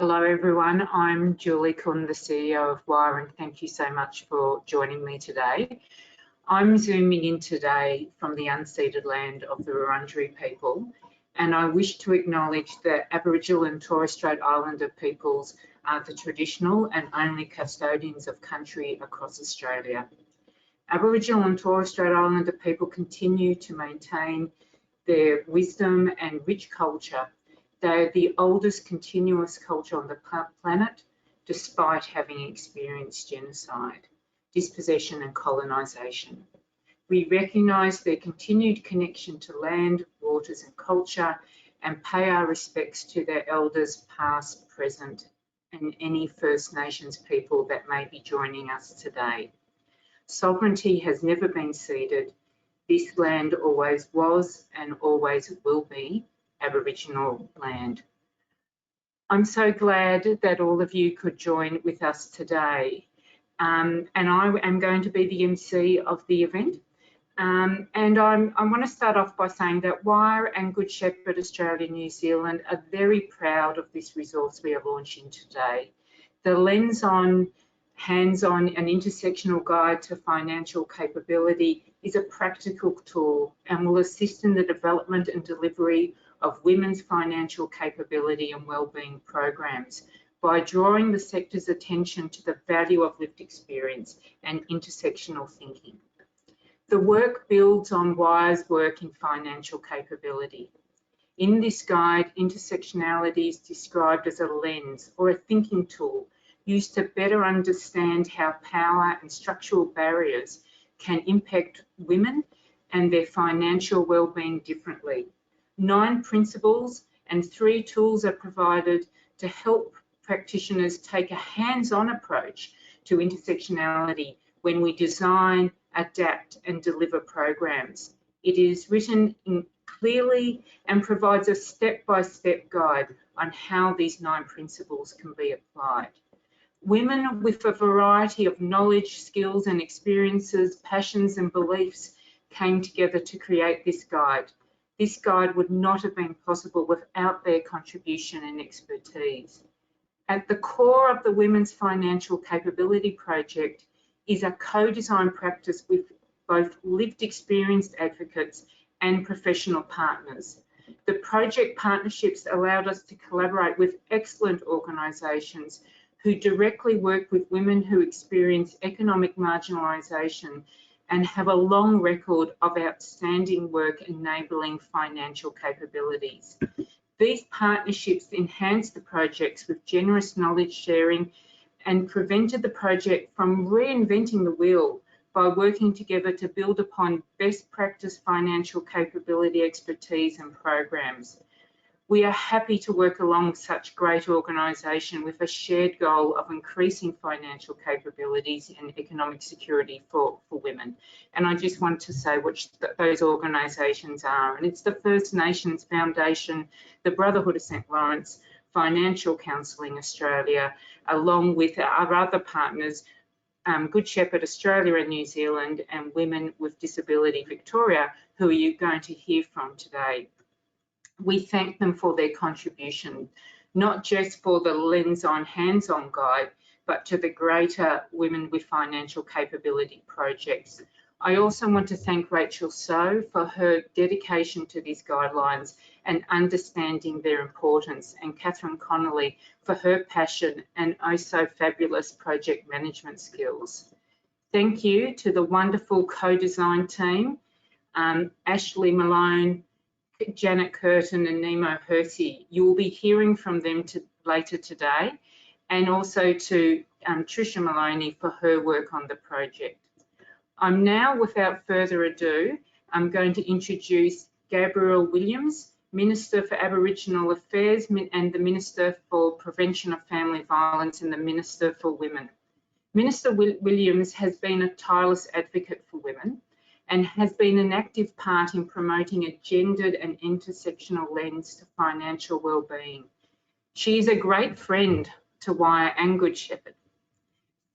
Hello everyone, I'm Julie Kuhn, the CEO of WIRE, and thank you so much for joining me today. I'm zooming in today from the unceded land of the Wurundjeri people, and I wish to acknowledge that Aboriginal and Torres Strait Islander peoples are the traditional and only custodians of country across Australia. Aboriginal and Torres Strait Islander people continue to maintain their wisdom and rich culture. They're the oldest continuous culture on the planet, despite having experienced genocide, dispossession and colonisation. We recognise their continued connection to land, waters and culture, and pay our respects to their elders past, present, and any First Nations people that may be joining us today. Sovereignty has never been ceded. This land always was and always will be Aboriginal land. I'm so glad that all of you could join with us today. And I am going to be the MC of the event. I want to start off by saying that WIRE and Good Shepherd Australia New Zealand are very proud of this resource we are launching today. The Lens on Hands-on and Intersectional Guide to Financial Capability is a practical tool and will assist in the development and delivery of women's financial capability and wellbeing programs by drawing the sector's attention to the value of lived experience and intersectional thinking. The work builds on WIRE's work in financial capability. In this guide, intersectionality is described as a lens or a thinking tool used to better understand how power and structural barriers can impact women and their financial wellbeing differently. 9 principles and 3 tools are provided to help practitioners take a hands-on approach to intersectionality when we design, adapt and deliver programs. It is written clearly and provides a step-by-step guide on how these 9 principles can be applied. Women with a variety of knowledge, skills and experiences, passions and beliefs came together to create this guide. This guide would not have been possible without their contribution and expertise. At the core of the Women's Financial Capability Project is a co-design practice with both lived experienced advocates and professional partners. The project partnerships allowed us to collaborate with excellent organisations who directly work with women who experience economic marginalisation and have a long record of outstanding work enabling financial capabilities. These partnerships enhanced the projects with generous knowledge sharing and prevented the project from reinventing the wheel by working together to build upon best practice financial capability expertise and programs. We are happy to work along such great organisation with a shared goal of increasing financial capabilities and economic security for women. And I just want to say which those organisations are. And it's the First Nations Foundation, the Brotherhood of St Lawrence, Financial Counselling Australia, along with our other partners, Good Shepherd Australia and New Zealand, and Women with Disability Victoria, who you're going to hear from today. We thank them for their contribution, not just for the Lens on Hands-on guide, but to the greater Women with Financial Capability projects. I also want to thank Rachel So for her dedication to these guidelines and understanding their importance, and Catherine Connolly for her passion and oh so fabulous project management skills. Thank you to the wonderful co-design team, Ashley Malone, Janet Curtin and Nemo Hersey. You will be hearing from them later today, and also to Tricia Maloney for her work on the project. I'm now, without further ado, I'm going to introduce Gabrielle Williams, Minister for Aboriginal Affairs and the Minister for Prevention of Family Violence and the Minister for Women. Minister Williams has been a tireless advocate for women and has been an active part in promoting a gendered and intersectional lens to financial wellbeing. She is a great friend to WIRE and Good Shepherd.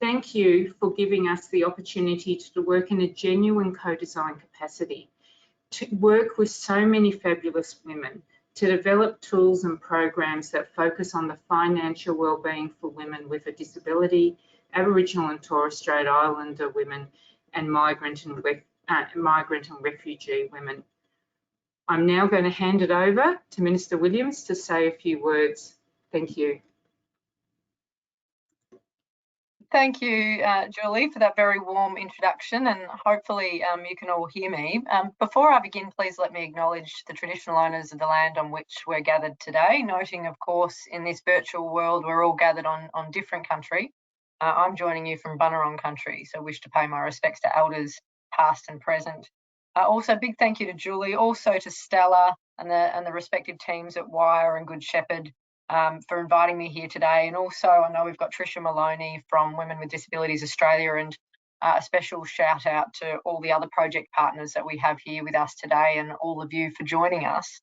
Thank you for giving us the opportunity to work in a genuine co-design capacity, to work with so many fabulous women, to develop tools and programs that focus on the financial wellbeing for women with a disability, Aboriginal and Torres Strait Islander women, and migrant and refugee women. I'm now going to hand it over to Minister Williams to say a few words. Thank you. Thank you, Julie, for that very warm introduction, and hopefully you can all hear me. Before I begin, please let me acknowledge the traditional owners of the land on which we're gathered today, noting, of course, in this virtual world, we're all gathered on different country. I'm joining you from Bunurong country, so wish to pay my respects to elders past and present. Also, big thank you to Julie, also to Stella and the respective teams at Wire and Good Shepherd for inviting me here today. And also, I know we've got Tricia Maloney from Women with Disabilities Australia, and a special shout out to all the other project partners that we have here with us today, and all of you for joining us.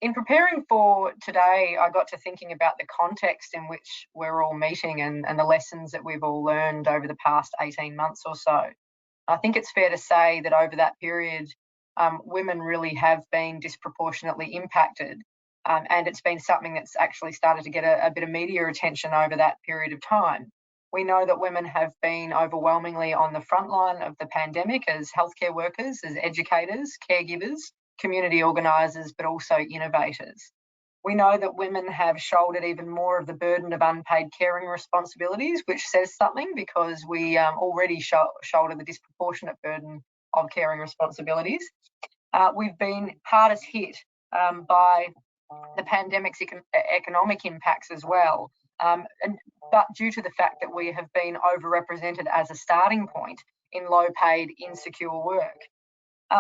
In preparing for today, I got to thinking about the context in which we're all meeting and the lessons that we've all learned over the past 18 months or so. I think it's fair to say that over that period, women really have been disproportionately impacted. And it's been something that's actually started to get a bit of media attention over that period of time. We know that women have been overwhelmingly on the front line of the pandemic as healthcare workers, as educators, caregivers, community organisers, but also innovators. We know that women have shouldered even more of the burden of unpaid caring responsibilities, which says something because we already shoulder the disproportionate burden of caring responsibilities. We've been hardest hit by the pandemic's economic impacts as well, but due to the fact that we have been overrepresented as a starting point in low-paid, insecure work.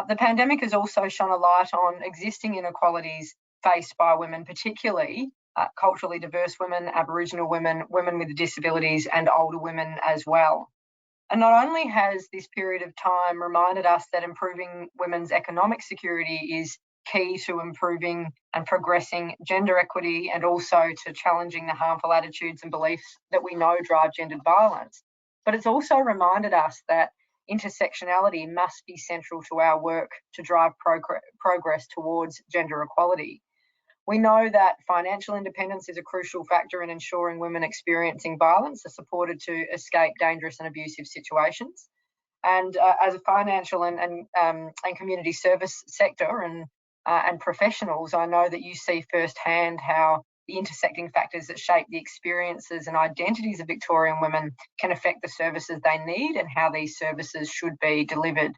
The pandemic has also shone a light on existing inequalities faced by women, particularly culturally diverse women, Aboriginal women, women with disabilities, and older women as well. And not only has this period of time reminded us that improving women's economic security is key to improving and progressing gender equity, and also to challenging the harmful attitudes and beliefs that we know drive gendered violence, but it's also reminded us that intersectionality must be central to our work to drive progress towards gender equality. We know that financial independence is a crucial factor in ensuring women experiencing violence are supported to escape dangerous and abusive situations. And as a financial and community service sector and professionals, I know that you see firsthand how the intersecting factors that shape the experiences and identities of Victorian women can affect the services they need and how these services should be delivered.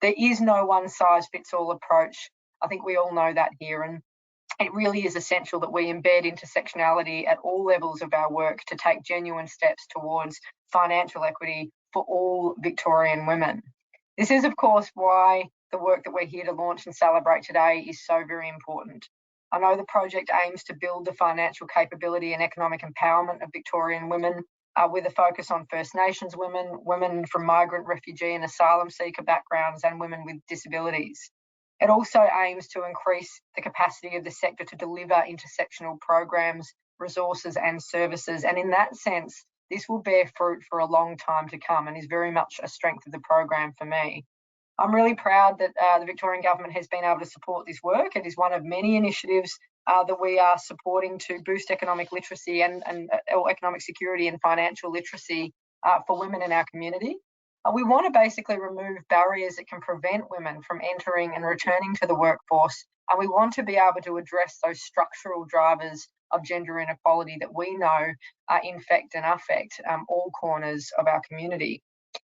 There is no one-size-fits-all approach. I think we all know that here, and it really is essential that we embed intersectionality at all levels of our work to take genuine steps towards financial equity for all Victorian women. This is, of course, why the work that we're here to launch and celebrate today is so very important. I know the project aims to build the financial capability and economic empowerment of Victorian women with a focus on First Nations women, women from migrant, refugee and asylum seeker backgrounds, and women with disabilities. It also aims to increase the capacity of the sector to deliver intersectional programs, resources and services. And in that sense, this will bear fruit for a long time to come and is very much a strength of the program for me. I'm really proud that the Victorian Government has been able to support this work. It is one of many initiatives that we are supporting to boost economic literacy and economic security and financial literacy for women in our community. We want to basically remove barriers that can prevent women from entering and returning to the workforce, and we want to be able to address those structural drivers of gender inequality that we know infect and affect all corners of our community.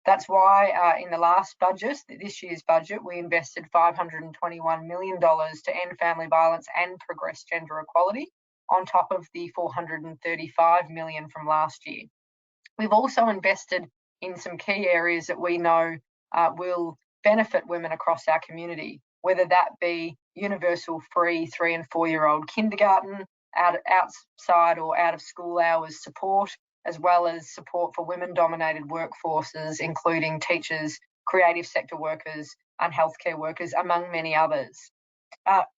That's why in the last budget, this year's budget, we invested $521 million to end family violence and progress gender equality, on top of the $435 million from last year. We've also invested in some key areas that we know will benefit women across our community, whether that be universal free 3 and 4-year-old kindergarten, outside or out of school hours support, as well as support for women-dominated workforces, including teachers, creative sector workers and healthcare workers, among many others.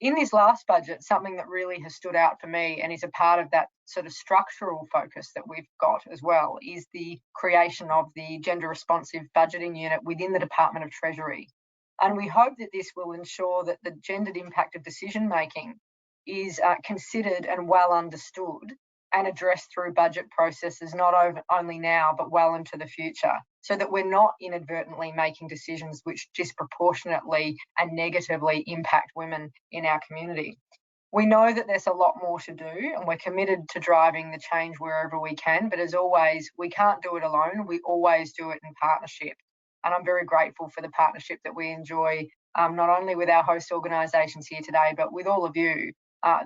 In this last budget, something that really has stood out for me and is a part of that sort of structural focus that we've got as well is the creation of the gender responsive budgeting unit within the Department of Treasury. And we hope that this will ensure that the gendered impact of decision making is considered and well understood and addressed through budget processes, not only now, but well into the future, so that we're not inadvertently making decisions which disproportionately and negatively impact women in our community. We know that there's a lot more to do, and we're committed to driving the change wherever we can, but as always, we can't do it alone. We always do it in partnership. And I'm very grateful for the partnership that we enjoy, not only with our host organisations here today, but with all of you,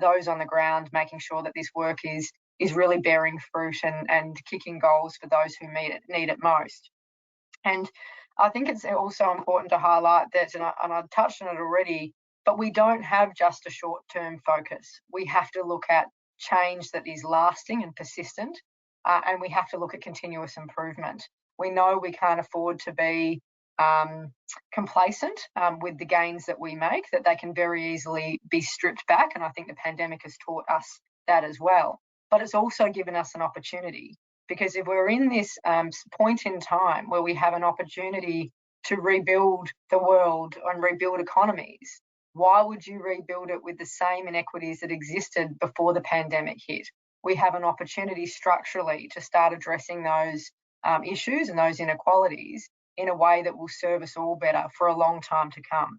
those on the ground, making sure that this work is really bearing fruit and kicking goals for those who need it most. And I think it's also important to highlight that, and I've touched on it already, but we don't have just a short-term focus. We have to look at change that is lasting and persistent, and we have to look at continuous improvement. We know we can't afford to be complacent with the gains that we make, that they can very easily be stripped back, and I think the pandemic has taught us that as well. But it's also given us an opportunity, because if we're in this point in time where we have an opportunity to rebuild the world and rebuild economies, why would you rebuild it with the same inequities that existed before the pandemic hit? We have an opportunity structurally to start addressing those issues and those inequalities in a way that will serve us all better for a long time to come.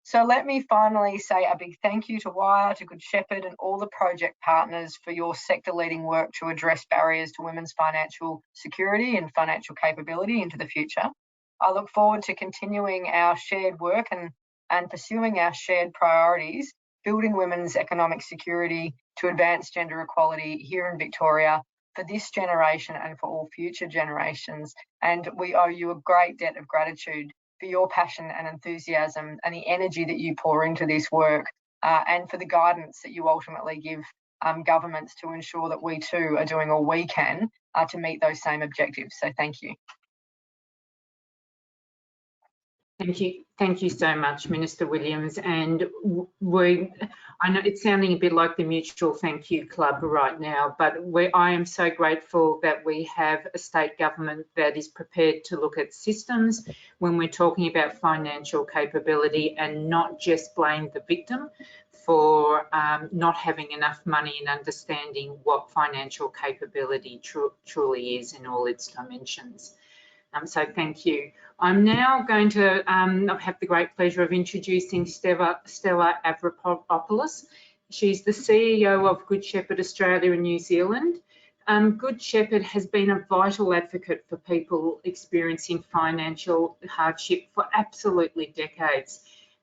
So let me finally say a big thank you to Wire, to Good Shepherd, and all the project partners for your sector-leading work to address barriers to women's financial security and financial capability into the future. I look forward to continuing our shared work and pursuing our shared priorities, building women's economic security to advance gender equality here in Victoria for this generation and for all future generations. And we owe you a great debt of gratitude for your passion and enthusiasm and the energy that you pour into this work, and for the guidance that you ultimately give governments to ensure that we too are doing all we can to meet those same objectives. So thank you. Thank you so much, Minister Williams. And I know it's sounding a bit like the Mutual Thank You Club right now, but I am so grateful that we have a state government that is prepared to look at systems when we're talking about financial capability and not just blame the victim for not having enough money and understanding what financial capability truly is in all its dimensions. So thank you. I'm now going to have the great pleasure of introducing Stella Avramopoulos. She's the CEO of Good Shepherd Australia and New Zealand. Good Shepherd has been a vital advocate for people experiencing financial hardship for absolutely decades.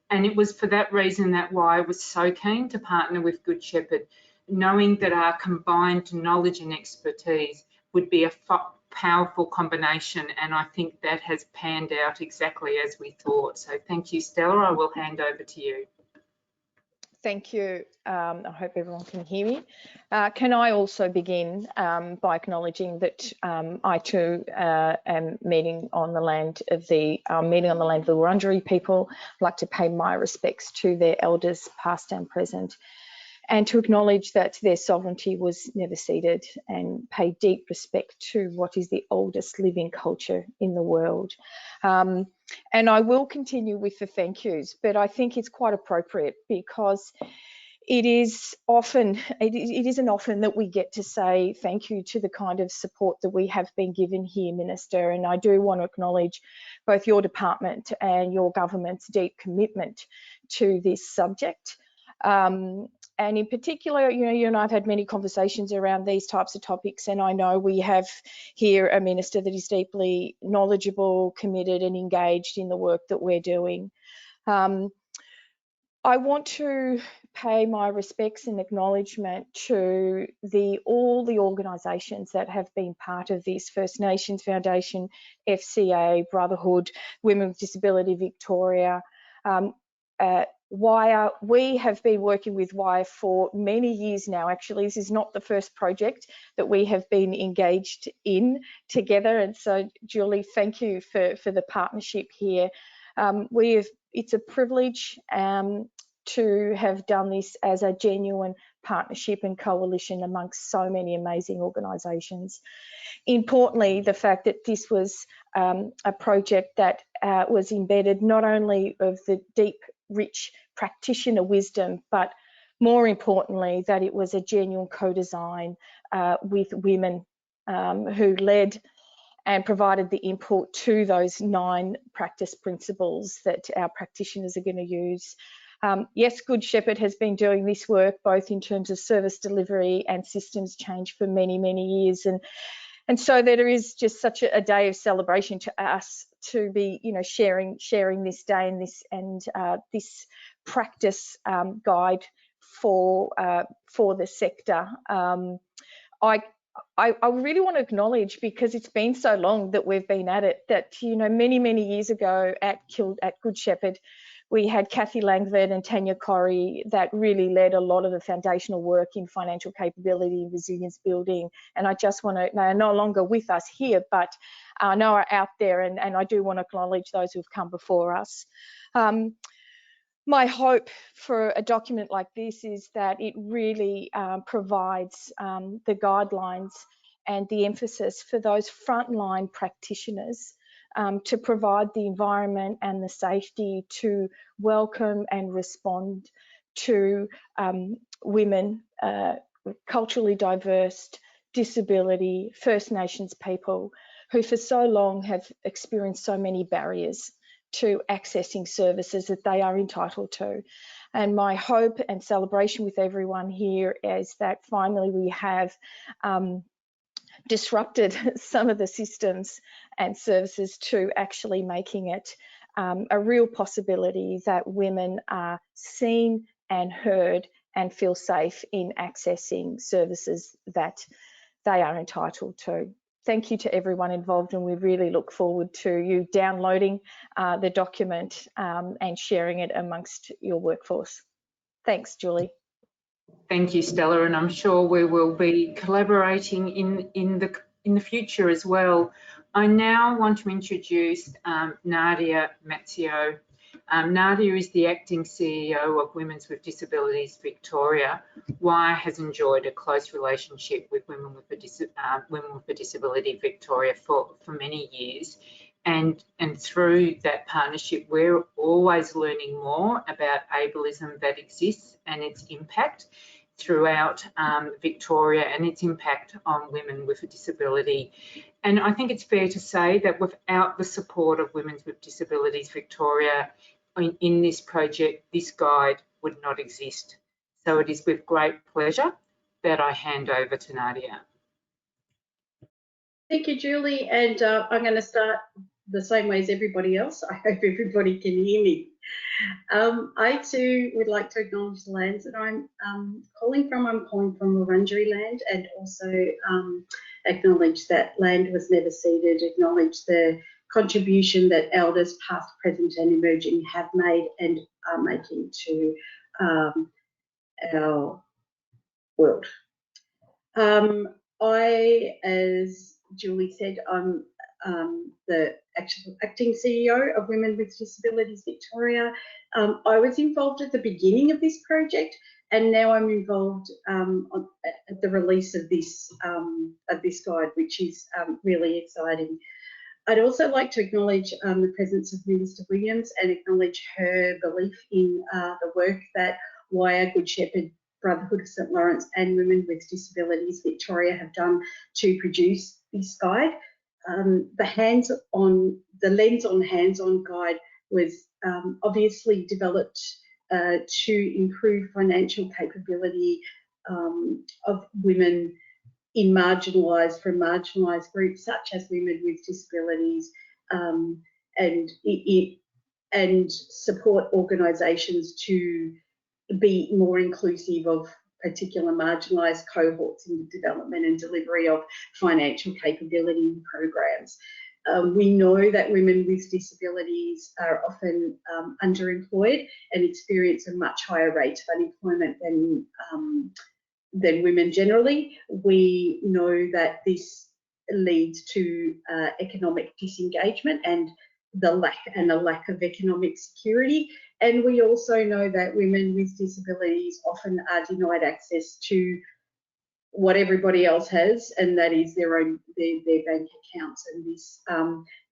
And it was for that reason that I was so keen to partner with Good Shepherd, knowing that our combined knowledge and expertise would be a powerful combination, and I think that has panned out exactly as we thought. So thank you, Stella. I will hand over to you. Thank you. I hope everyone can hear me. Can I also begin by acknowledging that I too am meeting on the land of the Wurundjeri people. I'd like to pay my respects to their elders, past and present, and to acknowledge that their sovereignty was never ceded, and pay deep respect to what is the oldest living culture in the world. And I will continue with the thank yous, but I think it's quite appropriate because it isn't often that we get to say thank you to the kind of support that we have been given here, Minister. And I do want to acknowledge both your department and your government's deep commitment to this subject. And in particular, you and I have had many conversations around these types of topics, and I know we have here a minister that is deeply knowledgeable, committed and engaged in the work that we're doing. I want to pay my respects and acknowledgement to all the organisations that have been part of this: First Nations Foundation, FCA, Brotherhood, Women with Disability Victoria, Wire. We have been working with Wire for many years now. Actually, this is not the first project that we have been engaged in together. And so, Julie, thank you for the partnership here. It's a privilege to have done this as a genuine partnership and coalition amongst so many amazing organisations. Importantly, the fact that this was a project that was embedded not only of the deep, rich practitioner wisdom, but more importantly, that it was a genuine co-design with women who led and provided the input to those 9 practice principles that our practitioners are going to use. Yes, Good Shepherd has been doing this work both in terms of service delivery and systems change for many, many years, and so there is just such a day of celebration to us to be, you know, sharing this day and this practice guide for the sector. I really want to acknowledge, because it's been so long that we've been at it, that, you know, many years ago at Good Shepherd, we had Kathy Langford and Tanya Corrie that really led a lot of the foundational work in financial capability and resilience building. And I just want to, they're no longer with us here, but I know are out there, and I do want to acknowledge those who've come before us. My hope for a document like this is that it really provides the guidelines and the emphasis for those frontline practitioners to provide the environment and the safety to welcome and respond to women, culturally diverse, disability, First Nations people who for so long have experienced so many barriers to accessing services that they are entitled to. And my hope and celebration with everyone here is that finally we have disrupted some of the systems and services to actually making it a real possibility that women are seen and heard and feel safe in accessing services that they are entitled to. Thank you to everyone involved, and we really look forward to you downloading the document and sharing it amongst your workforce. Thanks, Julie. Thank you, Stella, and I'm sure we will be collaborating in the future as well. I now want to introduce Nadia Mazzio. Nadia is the acting CEO of Women with Disabilities Victoria. WIRE has enjoyed a close relationship with Women with a Disability Victoria for many years. And through that partnership, we're always learning more about ableism that exists and its impact throughout Victoria and its impact on women with a disability. And I think it's fair to say that without the support of Women with Disabilities Victoria in this project, this guide would not exist. So it is with great pleasure that I hand over to Nadia. Thank you, Julie, and I'm going to start the same way as everybody else. I hope everybody can hear me. I too would like to acknowledge the lands that I'm calling from. I'm calling from Wurundjeri land, and also acknowledge that land was never ceded, acknowledge the contribution that elders past, present and emerging have made and are making to our world. I, as Julie said, I'm the actual acting CEO of Women with Disabilities Victoria. I was involved at the beginning of this project, and now I'm involved at the release of this guide, which is really exciting. I'd also like to acknowledge the presence of Minister Williams and acknowledge her belief in the work that WIRE, Good Shepherd, Brotherhood of St Lawrence and Women with Disabilities Victoria have done to produce this guide. The lens on hands-on guide was obviously developed to improve financial capability of women in marginalised groups such as women with disabilities, and support organisations to be more inclusive of particular marginalised cohorts in the development and delivery of financial capability programs. We know that women with disabilities are often underemployed and experience a much higher rate of unemployment than women generally. We know that this leads to economic disengagement and a lack of economic security. And we also know that women with disabilities often are denied access to what everybody else has, and that is their bank accounts, and this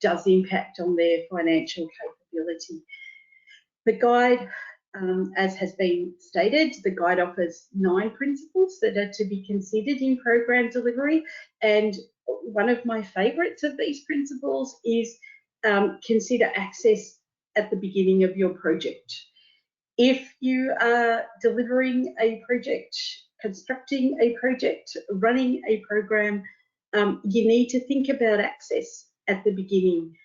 does impact on their financial capability. The guide As has been stated, the guide offers 9 principles that are to be considered in program delivery, and one of my favourites of these principles is consider access at the beginning of your project. If you are delivering a project, constructing a project, running a program, you need to think about access at the beginning.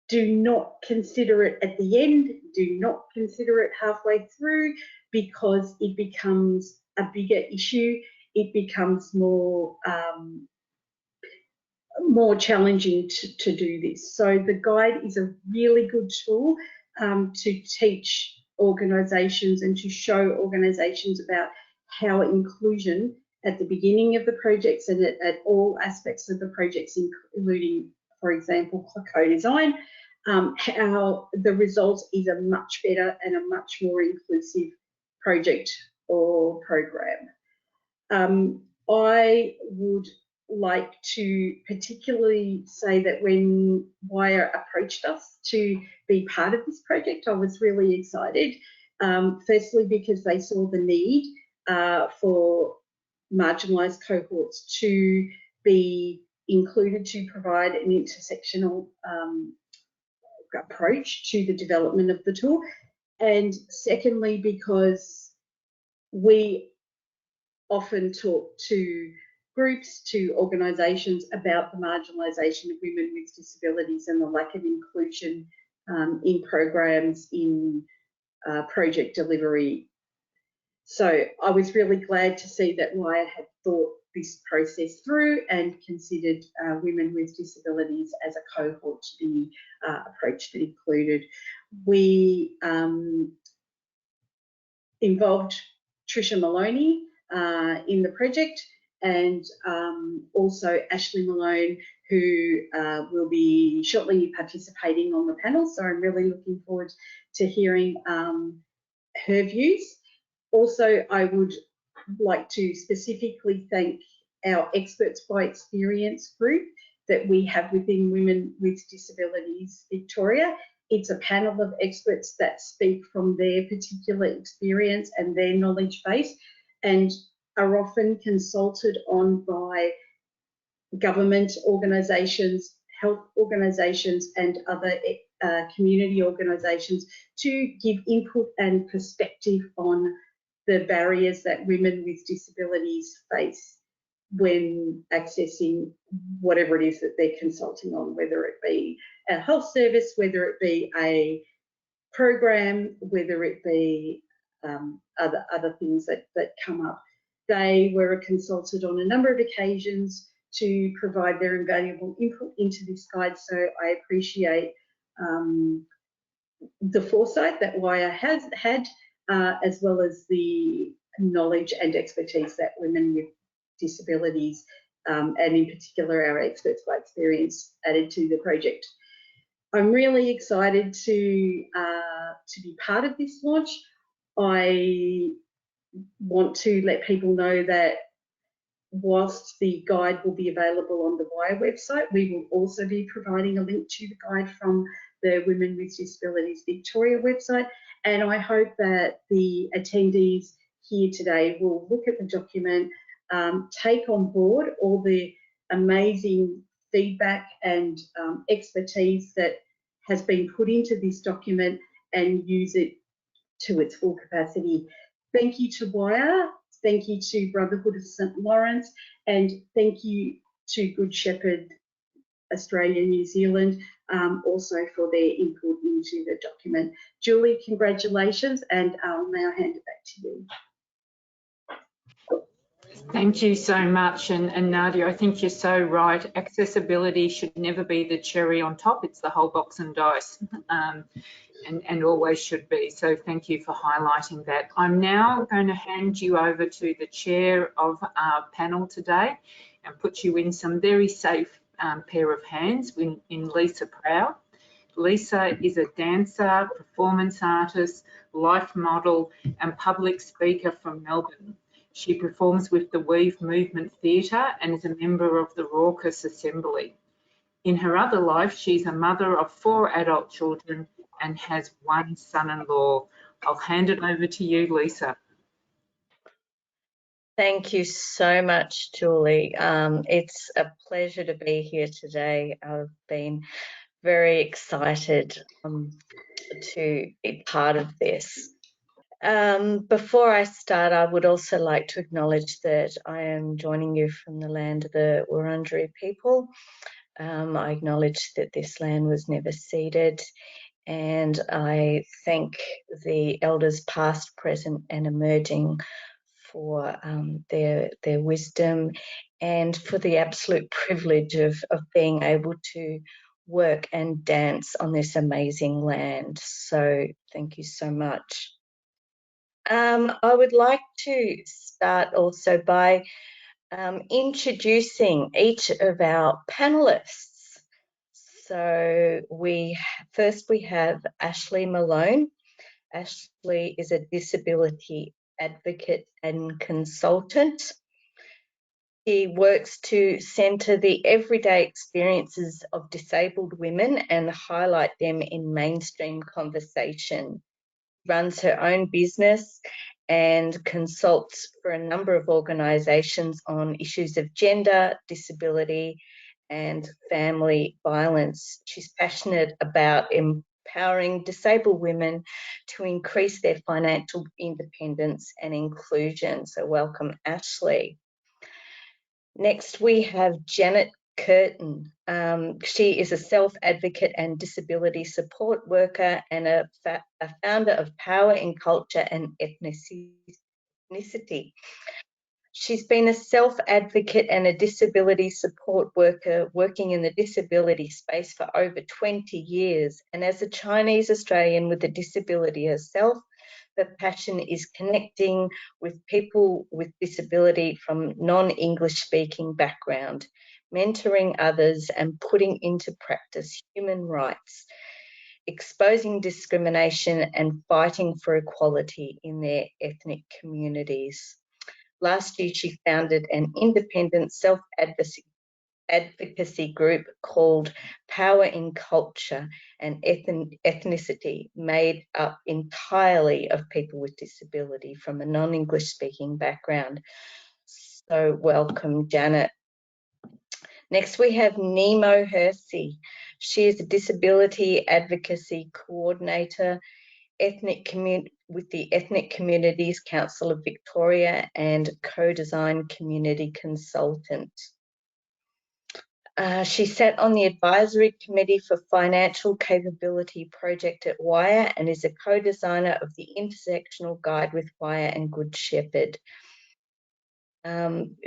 Do not consider it at the end. Do not consider it halfway through, because it becomes a bigger issue. It becomes more challenging to do this. So the guide is a really good tool to teach organisations and to show organisations about how inclusion at the beginning of the projects and at all aspects of the projects, including, for example, co-design, how the result is a much better and a much more inclusive project or program. I would like to particularly say that when Wire approached us to be part of this project, I was really excited. Firstly, because they saw the need for marginalised cohorts to be included to provide an intersectional approach to the development of the tool, and secondly, because we often talk to groups, to organisations about the marginalisation of women with disabilities and the lack of inclusion in programs, in project delivery. So I was really glad to see that Wire had thought this process through and considered women with disabilities as a cohort to be approached and included. We involved Tricia Maloney in the project, and also Ashley Malone, who will be shortly participating on the panel. So I'm really looking forward to hearing her views. Also, I would like to specifically thank our Experts by Experience group that we have within Women with Disabilities Victoria. It's a panel of experts that speak from their particular experience and their knowledge base, and are often consulted on by government organisations, health organisations and other community organisations to give input and perspective on the barriers that women with disabilities face when accessing whatever it is that they're consulting on, whether it be a health service, whether it be a program, whether it be other things that come up. They were consulted on a number of occasions to provide their invaluable input into this guide, so I appreciate the foresight that Wire has had, as well as the knowledge and expertise that women with disabilities, and in particular our Experts by Experience, added to the project. I'm really excited to be part of this launch. I want to let people know that whilst the guide will be available on the Wire website, we will also be providing a link to the guide from the Women with Disabilities Victoria website, and I hope that the attendees here today will look at the document, take on board all the amazing feedback and expertise that has been put into this document and use it to its full capacity. Thank you to Wire, thank you to Brotherhood of St Lawrence, and thank you to Good Shepherd Australia, New Zealand, also for their input into the document. Julie, congratulations, and I'll now hand it back to you. Thank you so much, and Nadia, I think you're so right. Accessibility should never be the cherry on top, it's the whole box and dice, and always should be. So thank you for highlighting that. I'm now going to hand you over to the chair of our panel today and put you in some very safe pair of hands in Lisa Proud. Lisa is a dancer, performance artist, life model and public speaker from Melbourne. She performs with the Weave Movement Theatre and is a member of the Raucous Assembly. In her other life, she's a mother of 4 adult children and has 1 son-in-law. I'll hand it over to you, Lisa. Thank you so much, Julie. It's a pleasure to be here today. I've been very excited to be part of this. Before I start, I would also like to acknowledge that I am joining you from the land of the Wurundjeri people. I acknowledge that this land was never ceded, and I thank the elders past, present and emerging for their wisdom and for the absolute privilege of being able to work and dance on this amazing land. So thank you so much. I would like to start also by introducing each of our panellists. So first we have Ashley Malone. Ashley is a disability advocate and consultant. She works to centre the everyday experiences of disabled women and highlight them in mainstream conversation. Runs her own business and consults for a number of organisations on issues of gender, disability and family violence. She's passionate about empowering disabled women to increase their financial independence and inclusion. So welcome, Ashley. Next, we have Janet Curtin. She is a self-advocate and disability support worker and a founder of Power in Culture and Ethnicity. She's been a self-advocate and a disability support worker working in the disability space for over 20 years. And as a Chinese Australian with a disability herself, her passion is connecting with people with disability from non-English speaking background, mentoring others and putting into practice human rights, exposing discrimination and fighting for equality in their ethnic communities. Last year, she founded an independent self-advocacy group called Power in Culture and Ethnicity, made up entirely of people with disability from a non-English speaking background. So welcome, Janet. Next, we have Nemo Hersey. She is a disability advocacy coordinator with the Ethnic Communities Council of Victoria and codesign community consultant. She sat on the advisory committee for Financial Capability Project at Wire and is a co-designer of the Intersectional Guide with Wire and Good Shepherd.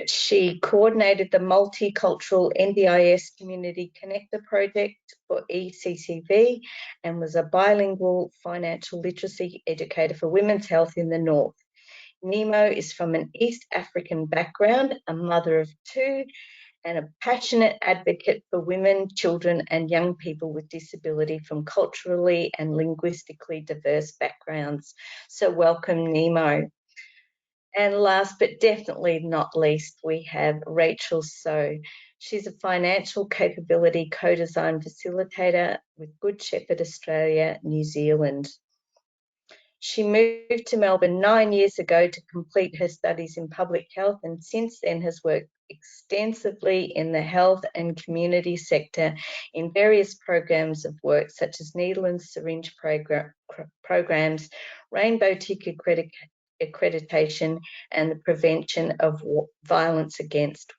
She coordinated the Multicultural NDIS Community Connector Project for ECCV and was a bilingual financial literacy educator for women's health in the North. Nemo is from an East African background, a mother of two, and a passionate advocate for women, children and young people with disability from culturally and linguistically diverse backgrounds. So welcome, Nemo. And last but definitely not least, we have Rachel So. She's a financial capability co-design facilitator with Good Shepherd Australia, New Zealand. She moved to Melbourne 9 years ago to complete her studies in public health and since then has worked extensively in the health and community sector in various programs of work such as needle and syringe programs, rainbow tick accreditation and the prevention of violence against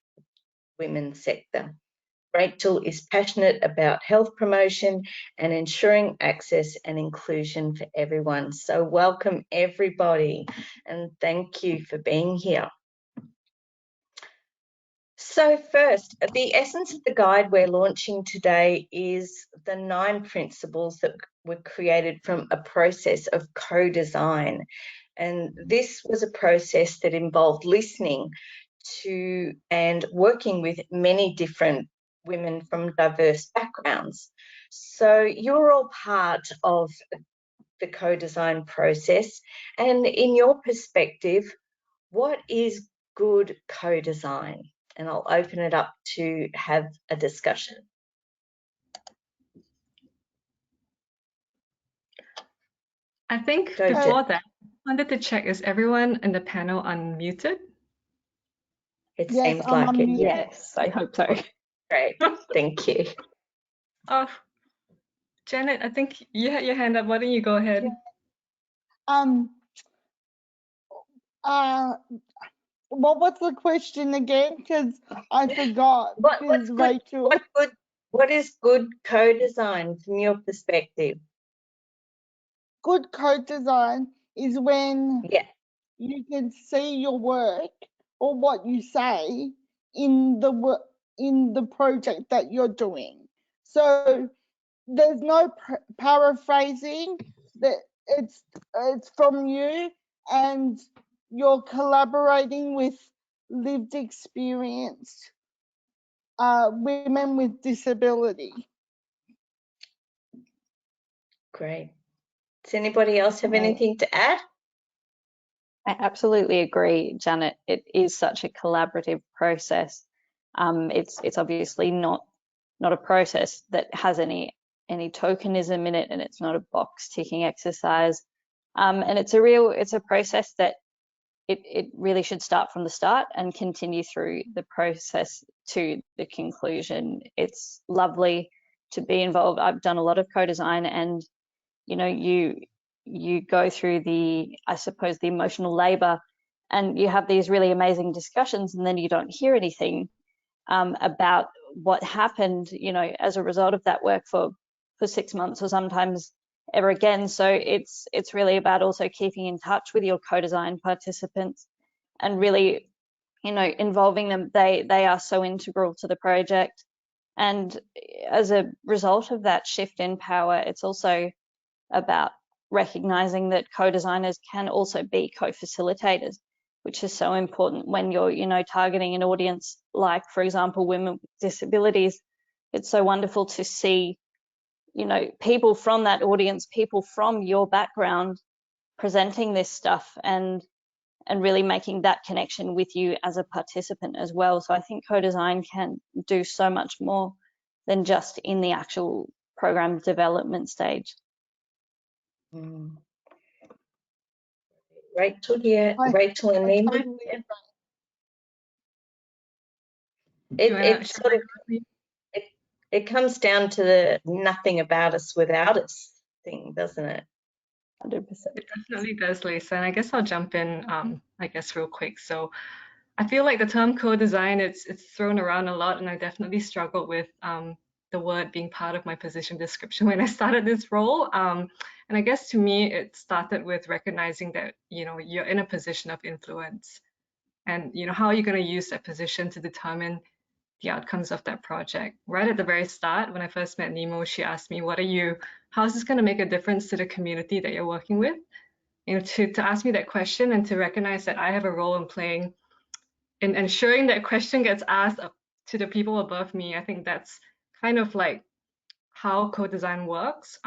women sector. Rachel is passionate about health promotion and ensuring access and inclusion for everyone. So welcome everybody and thank you for being here. So first, the essence of the guide we're launching today is the 9 principles that were created from a process of co-design. And this was a process that involved listening to and working with many different women from diverse backgrounds. So you're all part of the co-design process. And in your perspective, what is good co-design? And I'll open it up to have a discussion. I think Go, before Jen. that, I wanted to check, is everyone in the panel unmuted? It Yes, seems I'm like it. unmuted. Yeah. Yes, I hope so. Great. Thank you. Oh, Janet, I think you had your hand up. Why don't you go ahead? Yeah. What was the question again? Because I forgot. Because Rachel. What is good co-design from your perspective? Good code design is when Yeah. you can see your work or what you say in the project that you're doing. So there's no paraphrasing. That it's from you, and you're collaborating with lived experience women with disability. Great. Does anybody else have anything to add? I absolutely agree, Janet. It is such a collaborative process. It's obviously not a process that has any tokenism in it, and it's not a box ticking exercise. And it's a process that it really should start from the start and continue through the process to the conclusion. It's lovely to be involved. I've done a lot of co-design, and you go through I suppose the emotional labor, and you have these really amazing discussions, and then you don't hear anything about what happened, as a result of that work for 6 months or sometimes ever again. So it's really about also keeping in touch with your co-design participants and really, involving them. They are so integral to the project. And as a result of that shift in power, it's also about recognizing that co-designers can also be co-facilitators, which is so important when you're, targeting an audience like, for example, women with disabilities. It's so wonderful to see, people from that audience, people from your background presenting this stuff and really making that connection with you as a participant as well. So I think co-design can do so much more than just in the actual program development stage. Rachel, Rachel and Nemo. Totally It comes down to the nothing about us without us thing, doesn't it? 100%. It definitely does, Lisa. And I guess I'll jump in, real quick. So I feel like the term co-design, it's thrown around a lot, and I definitely struggled with the word being part of my position description when I started this role. And I guess to me, it started with recognizing that, you're in a position of influence, and, how are you going to use that position to determine the outcomes of that project. Right at the very start, when I first met Nemo, she asked me, how is this going to make a difference to the community that you're working with? To ask me that question and to recognize that I have a role in playing in ensuring that question gets asked to the people above me. I think that's kind of like how co-design works.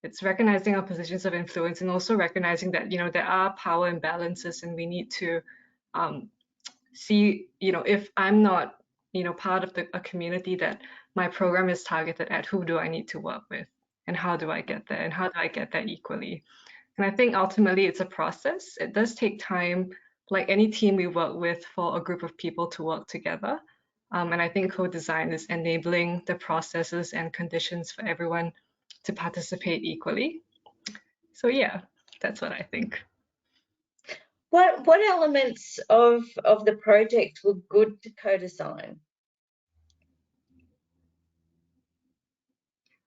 It's recognizing our positions of influence and also recognizing that, there are power imbalances, and we need to see, if I'm not, part of a community that my program is targeted at, who do I need to work with, and how do I get there, and how do I get there equally? And I think ultimately it's a process. It does take time, like any team we work with, for a group of people to work together. And I think co-design is enabling the processes and conditions for everyone to participate equally. So yeah, that's what I think. What elements of the project were good to co-design?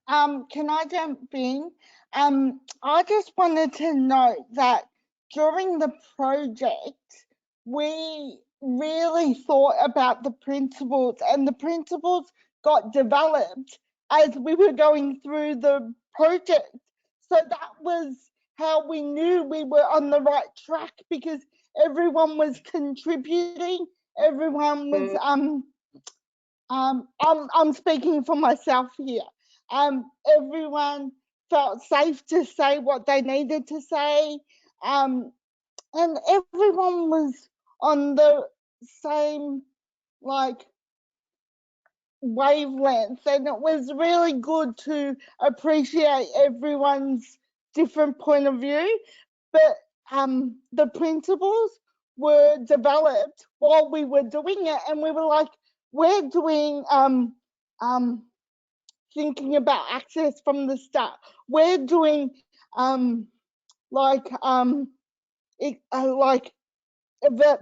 Can I jump in? I just wanted to note that during the project, we really thought about the principles, and the principles got developed as we were going through the project. So that was how we knew we were on the right track, because everyone was contributing, everyone was I'm speaking for myself here. Everyone felt safe to say what they needed to say, and everyone was on the same wavelength, and it was really good to appreciate everyone's different point of view, but the principles were developed while we were doing it, and we were like, we're doing thinking about access from the start. We're doing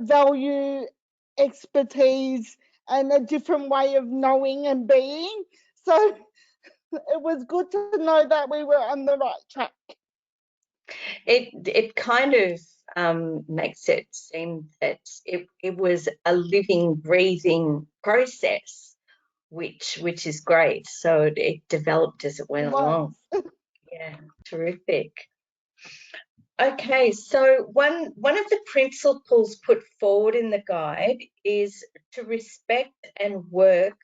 value, expertise, and a different way of knowing and being. So it was good to know that we were on the right track. It kind of makes it seem that it was a living, breathing process, which is great. So it developed as it went along. Yeah, terrific. Okay, so one of the principles put forward in the guide is to respect and work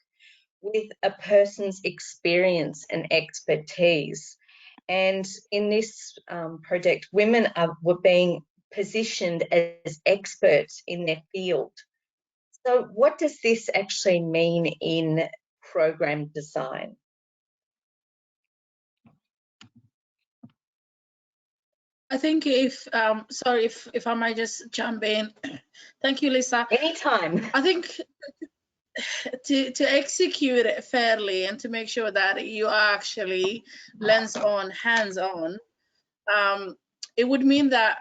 with a person's experience and expertise. And in this project, women were being positioned as experts in their field. So what does this actually mean in program design? I think sorry if I might just jump in. Thank you, Lisa. Anytime. I think to execute it fairly and to make sure that you are actually hands-on, it would mean that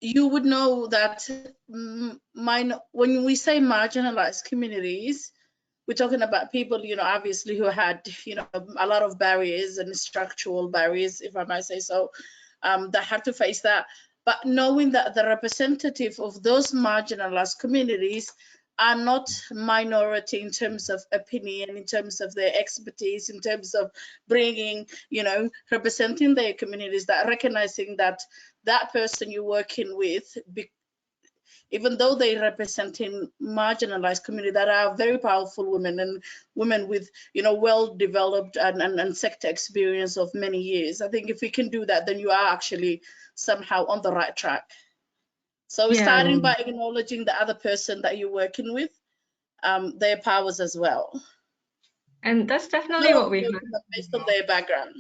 you would know that when we say marginalized communities, we're talking about people, obviously who had, a lot of barriers and structural barriers, if I might say so, that had to face that. But knowing that the representative of those marginalized communities are not minority in terms of opinion, in terms of their expertise, in terms of bringing, representing their communities, that recognizing that that person you're working with, even though they representing marginalized community that are very powerful women and women with, well-developed and sector experience of many years. I think if we can do that, then you are actually somehow on the right track. So we're starting by acknowledging the other person that you're working with, their powers as well. And that's definitely what we heard. Based on their background.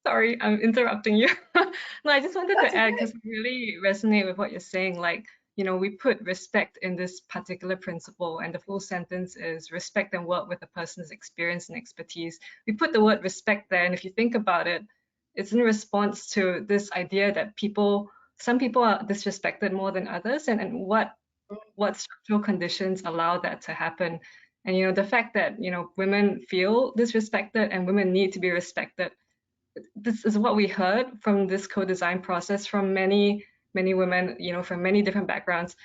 Sorry, I'm interrupting you. No, I just wanted to add, because I really resonate with what you're saying. Like, we put respect in this particular principle, and the full sentence is respect and work with a person's experience and expertise. We put the word respect there, and if you think about it, it's in response to this idea that some people are disrespected more than others, and what structural conditions allow that to happen. And the fact that women feel disrespected and women need to be respected. This is what we heard from this co-design process from many women, from many different backgrounds,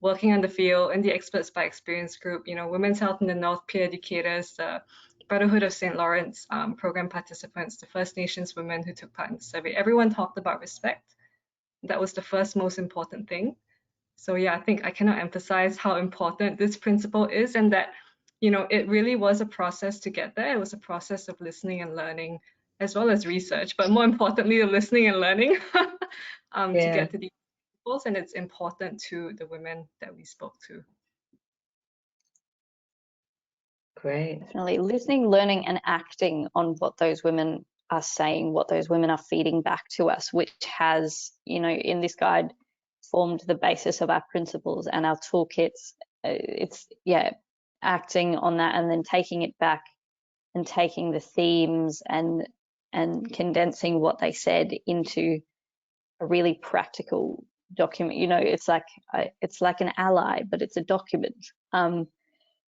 working on the field in the Experts by Experience group, Women's Health in the North peer educators, the Brotherhood of St. Lawrence program participants, the First Nations women who took part in the survey. Everyone talked about respect. That was the first most important thing. So yeah, I think I cannot emphasize how important this principle is, and that, it really was a process to get there. It was a process of listening and learning, as well as research, but more importantly, the listening and learning to get to these principles, and it's important to the women that we spoke to. Great. Definitely listening, learning, and acting on what those women are saying, what those women are feeding back to us, which has, in this guide, formed the basis of our principles and our toolkits. It's acting on that and then taking it back and taking the themes and condensing what they said into a really practical document. It's like an ally, but it's a document.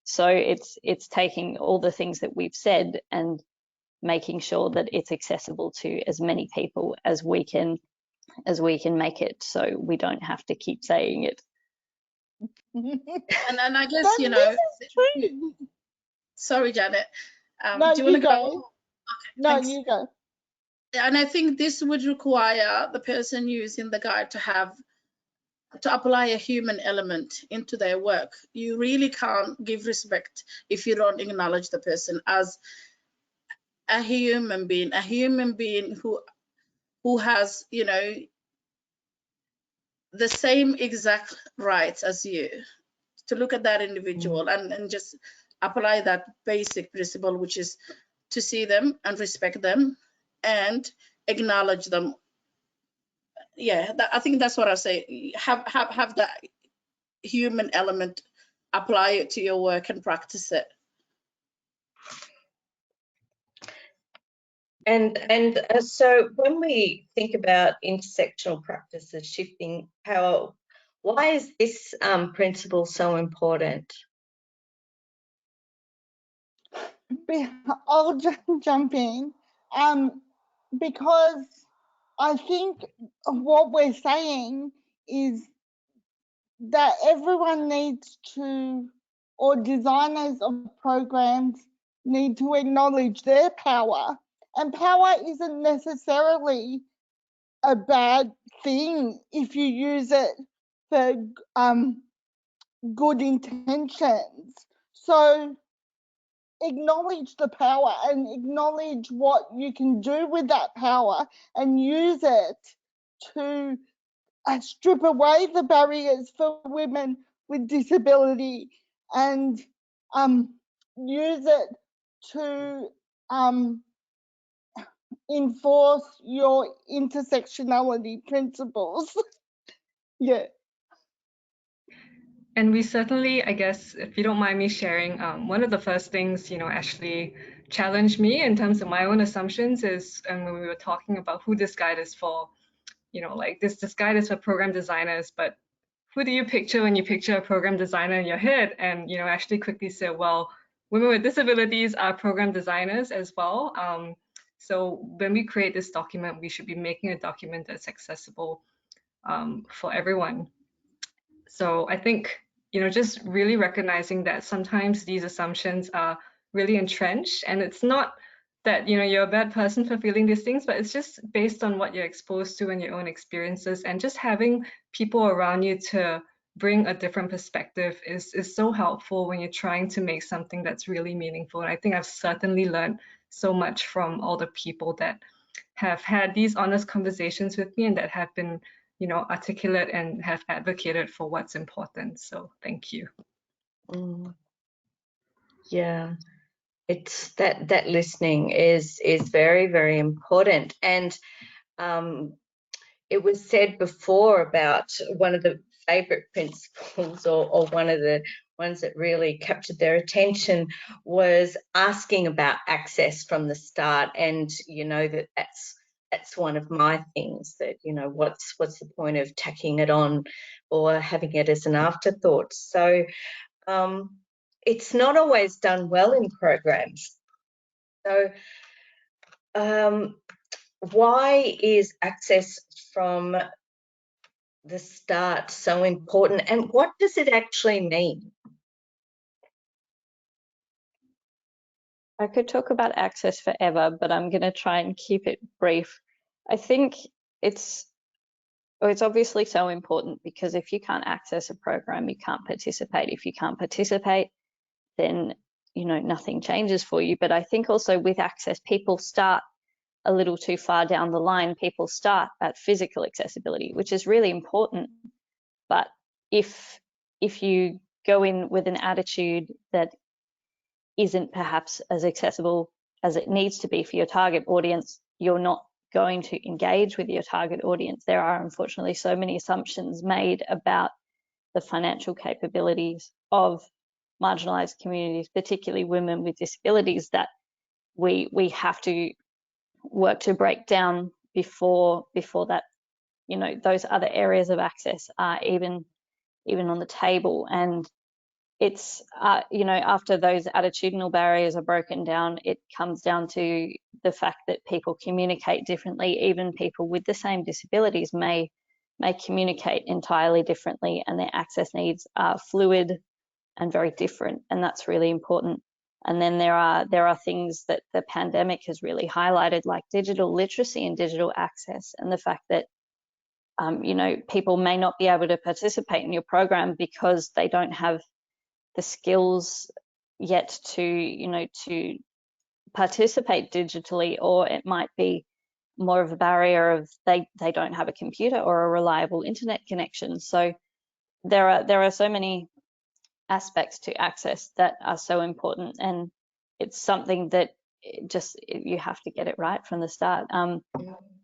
So it's taking all the things that we've said and making sure that it's accessible to as many people as we can make it, so we don't have to keep saying it. And I guess, sorry, Janet. No, do you want to go? Okay, no, thanks. You go. And I think this would require the person using the guide to apply a human element into their work. You really can't give respect if you don't acknowledge the person as a human being who has, the same exact rights as you, to look at that individual and just apply that basic principle, which is to see them and respect them and acknowledge them. Yeah, I think that's what I say. Have that human element, apply it to your work and practice it. And so when we think about intersectional practices shifting power, why is this principle so important? I'll jump in, because I think what we're saying is that everyone needs to, or designers of programs need to acknowledge their power. And power isn't necessarily a bad thing if you use it for good intentions. So acknowledge the power and acknowledge what you can do with that power and use it to strip away the barriers for women with disability and use it to enforce your intersectionality principles. Yeah. And we certainly, I guess, if you don't mind me sharing, one of the first things, Ashley challenged me in terms of my own assumptions is when we were talking about who this guide is for, like this guide is for program designers, but who do you picture when you picture a program designer in your head? And, Ashley quickly said, well, women with disabilities are program designers as well. So when we create this document, we should be making a document that's accessible for everyone. So I think, just really recognizing that sometimes these assumptions are really entrenched, and it's not that, you're a bad person for feeling these things, but it's just based on what you're exposed to and your own experiences, and just having people around you to bring a different perspective is so helpful when you're trying to make something that's really meaningful. And I think I've certainly learned so much from all the people that have had these honest conversations with me and that have been articulate and have advocated for what's important. So thank you. Yeah, it's that listening is very, very important. And it was said before about one of the favorite principles or one of the ones that really captured their attention was asking about access from the start. And that's one of my things, that what's the point of tacking it on or having it as an afterthought. So it's not always done well in programs. So why is access from the start so important, and what does it actually mean? I could talk about access forever, but I'm going to try and keep it brief. I think it's obviously so important, because if you can't access a program, you can't participate. If you can't participate, then nothing changes for you. But I think also with access, people start a little too far down the line. People start at physical accessibility, which is really important. But if you go in with an attitude that isn't perhaps as accessible as it needs to be for your target audience, you're not going to engage with your target audience. There are unfortunately so many assumptions made about the financial capabilities of marginalized communities, particularly women with disabilities, that we have to work to break down before that those other areas of access are even on the table. And it's after those attitudinal barriers are broken down, it comes down to the fact that people communicate differently. Even people with the same disabilities may communicate entirely differently, and their access needs are fluid and very different, and that's really important. And then there are things that the pandemic has really highlighted, like digital literacy and digital access, and the fact that people may not be able to participate in your program because they don't have the skills yet to participate digitally, or it might be more of a barrier of they don't have a computer or a reliable internet connection. So there are so many aspects to access that are so important, and it's something that you have to get it right from the start.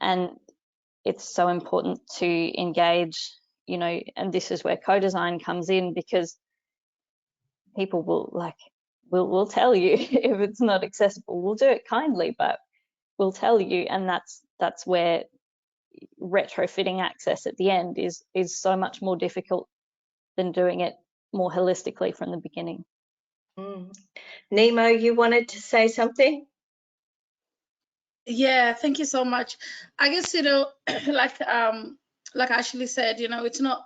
And it's so important to engage, you know, and this is where co-design comes in, because people will tell you if it's not accessible. We'll do it kindly, but we'll tell you, and that's where retrofitting access at the end is so much more difficult than doing it more holistically from the beginning. Nemo, you wanted to say something? Yeah, thank you so much. I guess, you know, like Ashley said, you know, it's not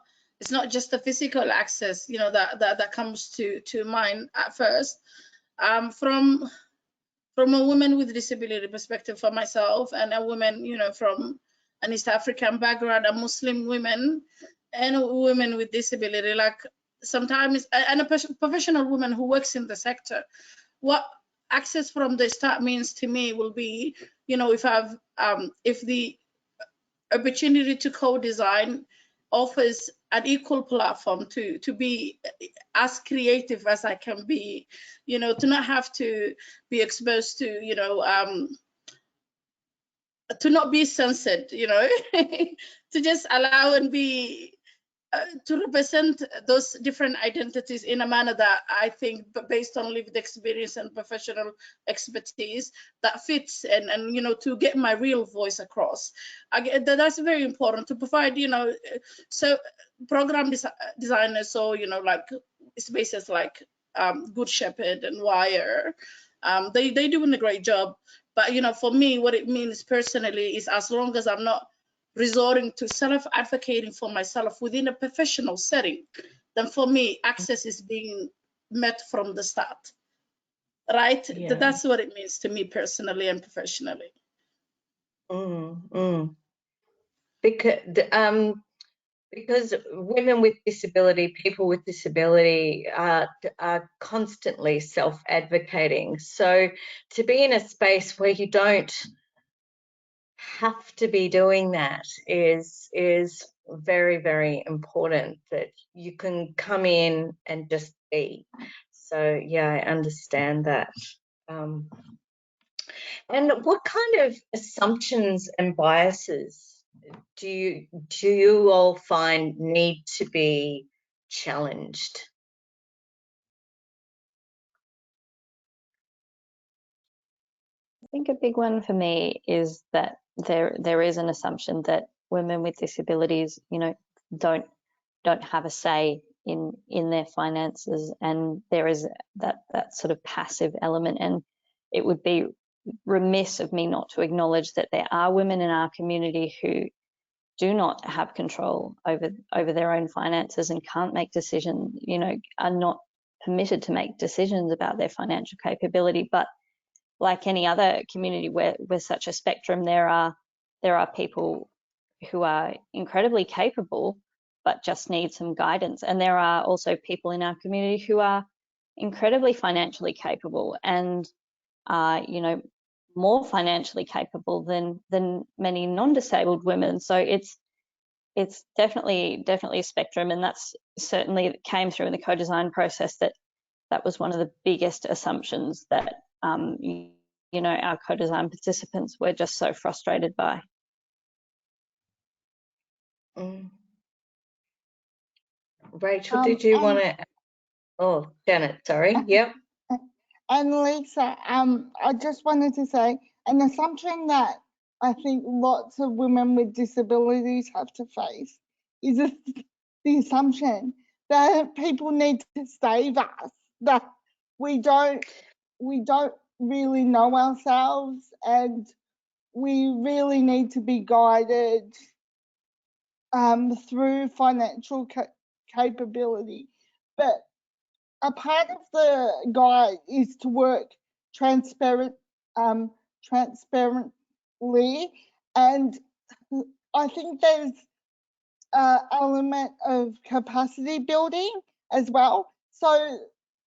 just the physical access, you know, that comes to mind at first. From a woman with disability perspective for myself, and a woman, you know, from an East African background, a Muslim women, and women with disability, like sometimes, and a professional woman who works in the sector, what access from the start means to me will be, you know, if the opportunity to co-design offers an equal platform to be as creative as I can be, you know, to not have to be exposed to, you know, to not be censored, you know, to just allow and be to represent those different identities in a manner that I think, based on lived experience and professional expertise, that fits, and you know, to get my real voice across. That's very important, to provide, you know, so program designers, so, you know, like spaces like Good Shepherd and Wire, they doing a great job. But, you know, for me, what it means personally is, as long as I'm not resorting to self-advocating for myself within a professional setting, then for me, access is being met from the start, right? Yeah. That's what it means to me personally and professionally. Because women with disability, people with disability are constantly self-advocating. So to be in a space where you don't have to be doing that is very, very important, that you can come in and just be. So yeah, I understand that. And what kind of assumptions and biases do you all find need to be challenged? I think a big one for me is that there is an assumption that women with disabilities, you know, don't have a say in their finances, and there is that sort of passive element. And it would be remiss of me not to acknowledge that there are women in our community who do not have control over their own finances and can't make decisions, you know, are not permitted to make decisions about their financial capability. But like any other community where such a spectrum, there are people who are incredibly capable but just need some guidance, and there are also people in our community who are incredibly financially capable and are, you know, more financially capable than many non-disabled women. So it's definitely a spectrum, and that's certainly came through in the co-design process. That was one of the biggest assumptions that you know, our co-design participants were just so frustrated by. Rachel, did you want to? Oh, Janet, sorry. Yep. And Lisa, I just wanted to say an assumption that I think lots of women with disabilities have to face is the assumption that people need to save us, that we don't really know ourselves, and we really need to be guided through financial capability. But a part of the guide is to work transparently, and I think there's an element of capacity building as well. So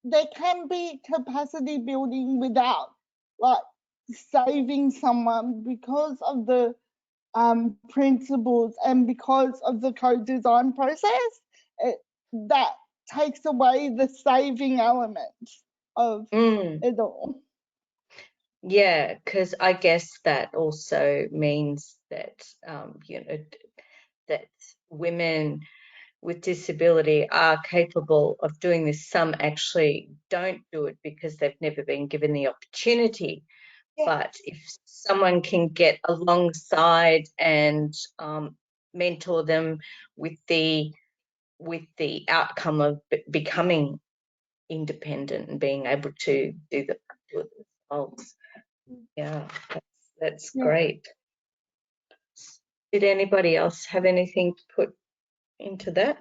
there can be capacity building without like saving someone, because of the principles and because of the co-design process. That takes away the saving element of it all. Yeah, because I guess that also means that, you know, that women with disability are capable of doing this. Some actually don't do it because they've never been given the opportunity. Yeah. But if someone can get alongside and mentor them with the outcome of becoming independent and being able to do it themselves, yeah, that's Yeah. great. Did anybody else have anything to put into that?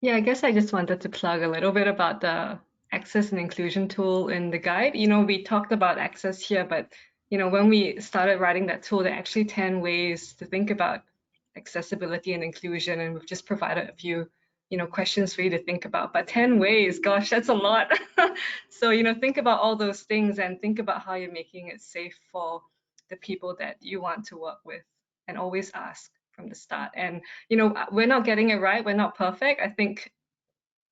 Yeah, I guess I just wanted to plug a little bit about the access and inclusion tool in the guide. You know, we talked about access here, but you know, when we started writing that tool, there are actually 10 ways to think about accessibility and inclusion, and we've just provided a few, you know, questions for you to think about. But 10 ways, gosh, that's a lot. So, you know, think about all those things and think about how you're making it safe for the people that you want to work with, and always ask from the start. And you know, we're not getting it right, we're not perfect. I think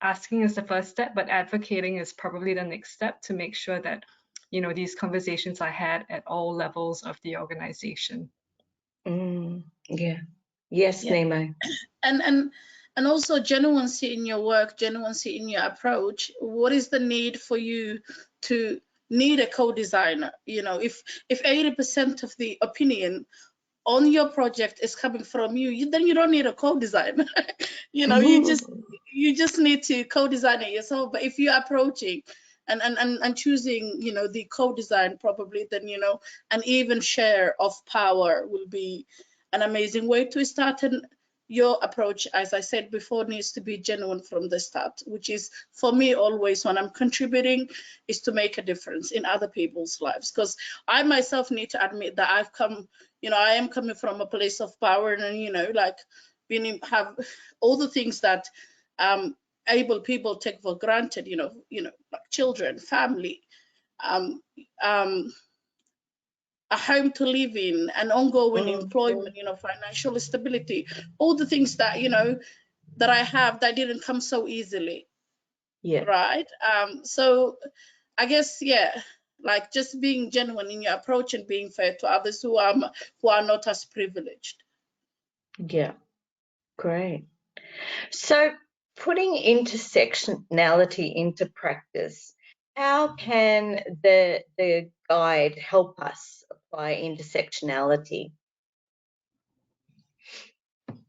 asking is the first step, but advocating is probably the next step to make sure that, you know, these conversations are had at all levels of the organization. Yeah. Yes, Yeah. Nemo. And also genuineness in your work, genuineness in your approach. What is the need for you to need a co-designer? You know, if 80% of the opinion on your project is coming from you, then you don't need a co-designer. You know, you just need to co-design it yourself. But if you're approaching and choosing, you know, the co-design probably, then, you know, an even share of power will be an amazing way to start. And your approach, as I said before, needs to be genuine from the start, which is for me always when I'm contributing is to make a difference in other people's lives. Because I myself need to admit that I've come, you know, I am coming from a place of power, and, you know, like have all the things that able people take for granted, you know, like children, family, a home to live in, and ongoing employment, you know, financial stability, all the things that, you know, that I have that didn't come so easily. Yeah. Right. So I guess, yeah, like just being genuine in your approach and being fair to others who are not as privileged. Yeah. Great. So putting intersectionality into practice, how can the guide help us apply intersectionality?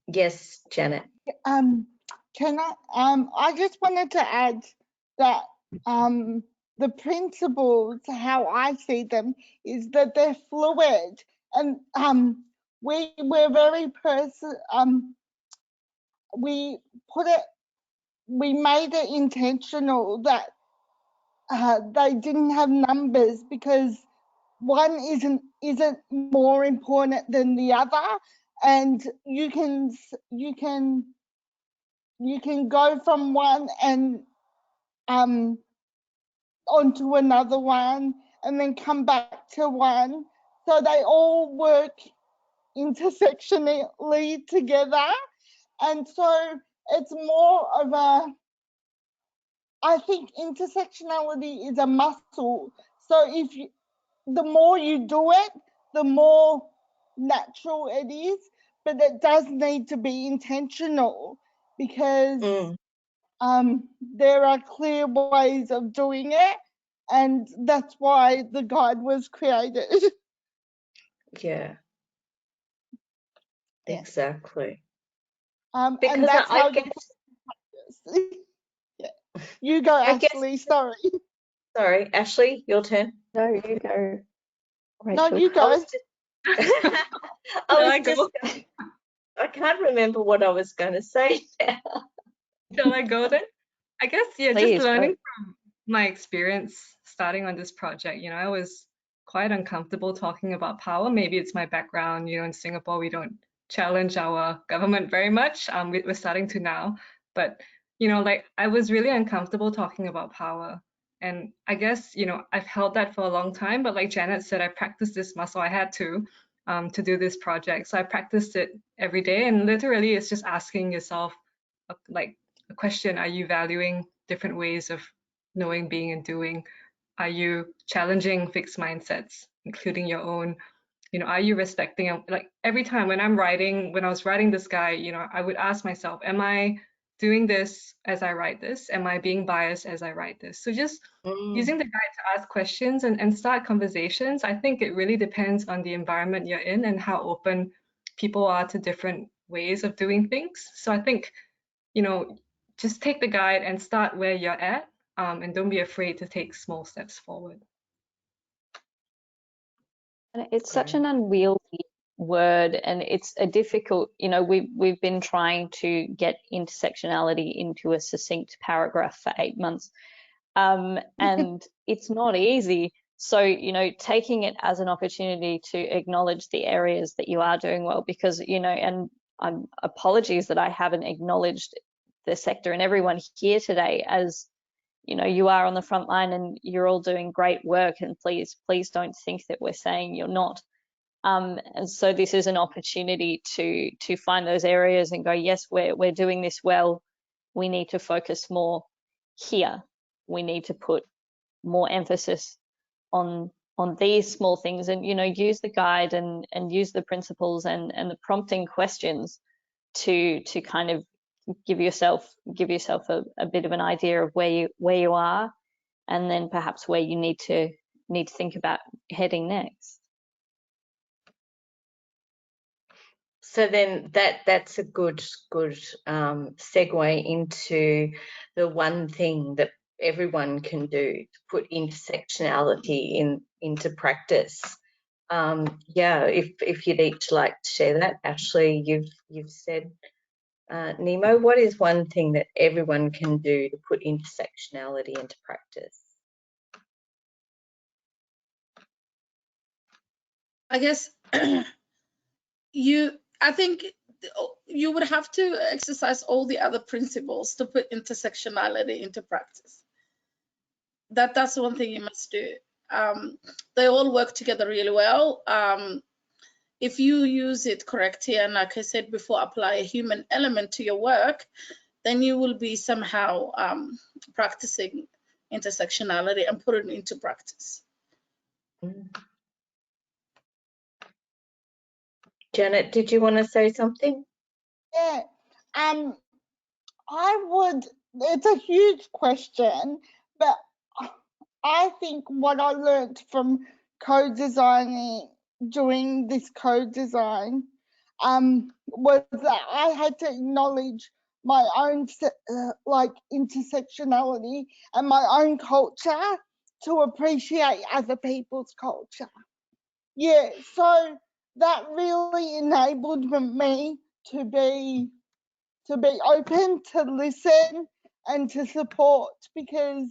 Yes, Janet. Can I just wanted to add that the principles, how I see them, is that they're fluid, and we're very we made it intentional that they didn't have numbers, because one isn't more important than the other, and you can go from one and onto another one, and then come back to one, so they all work intersectionally together. And so it's more of a, I think intersectionality is a muscle. So the more you do it, the more natural it is, but it does need to be intentional, because there are clear ways of doing it, and that's why the guide was created. Yeah. Exactly. And Because that's I how guess yeah. You go, Ashley. Sorry. Sorry, Ashley, your turn. No, you go. No, Rachel. you go. I can't remember what I was going to say now. Shall I go then? I guess, yeah, Please, just learning from my experience starting on this project, you know, I was quite uncomfortable talking about power. Maybe it's my background, you know, in Singapore, we don't challenge our government very much. We're starting to now, but, you know, like I was really uncomfortable talking about power. And I guess, you know, I've held that for a long time, but like Janet said, I practiced this muscle. I had to do this project. So I practiced it every day, and literally it's just asking yourself, like, a question: are you valuing different ways of knowing, being, and doing? Are you challenging fixed mindsets, including your own? Are you respecting, like every time when I was writing this guide, I would ask myself, am I doing this as I write this? Am I being biased as I write this? So just using the guide to ask questions and start conversations. I think it really depends on the environment you're in and how open people are to different ways of doing things. So I think, just take the guide and start where you're at, and don't be afraid to take small steps forward. And it's such an unwieldy word, and it's a difficult, we've been trying to get intersectionality into a succinct paragraph for 8 months, and it's not easy. So, taking it as an opportunity to acknowledge the areas that you are doing well, because, and apologies that I haven't acknowledged the sector and everyone here today, as you are on the front line and you're all doing great work, and please don't think that we're saying you're not. And so this is an opportunity to find those areas and go, yes, we're doing this well. We need to focus more here. We need to put more emphasis on these small things, and use the guide and use the principles and the prompting questions to kind of give yourself a bit of an idea of where you are, and then perhaps where you need to think about heading next. So then that's a good segue into the one thing that everyone can do to put intersectionality into practice. If you'd each like to share that. Ashley, you've said. Nemo, what is one thing that everyone can do to put intersectionality into practice? I guess I think you would have to exercise all the other principles to put intersectionality into practice. That's one thing you must do. They all work together really well. If you use it correctly, and like I said before, apply a human element to your work, then you will be somehow practicing intersectionality and put it into practice. Janet, did you want to say something? Yeah, it's a huge question, but I think what I learned from co-designing, doing this co-design, was that I had to acknowledge my own intersectionality and my own culture to appreciate other people's culture. Yeah, so that really enabled me to be open, to listen and to support, because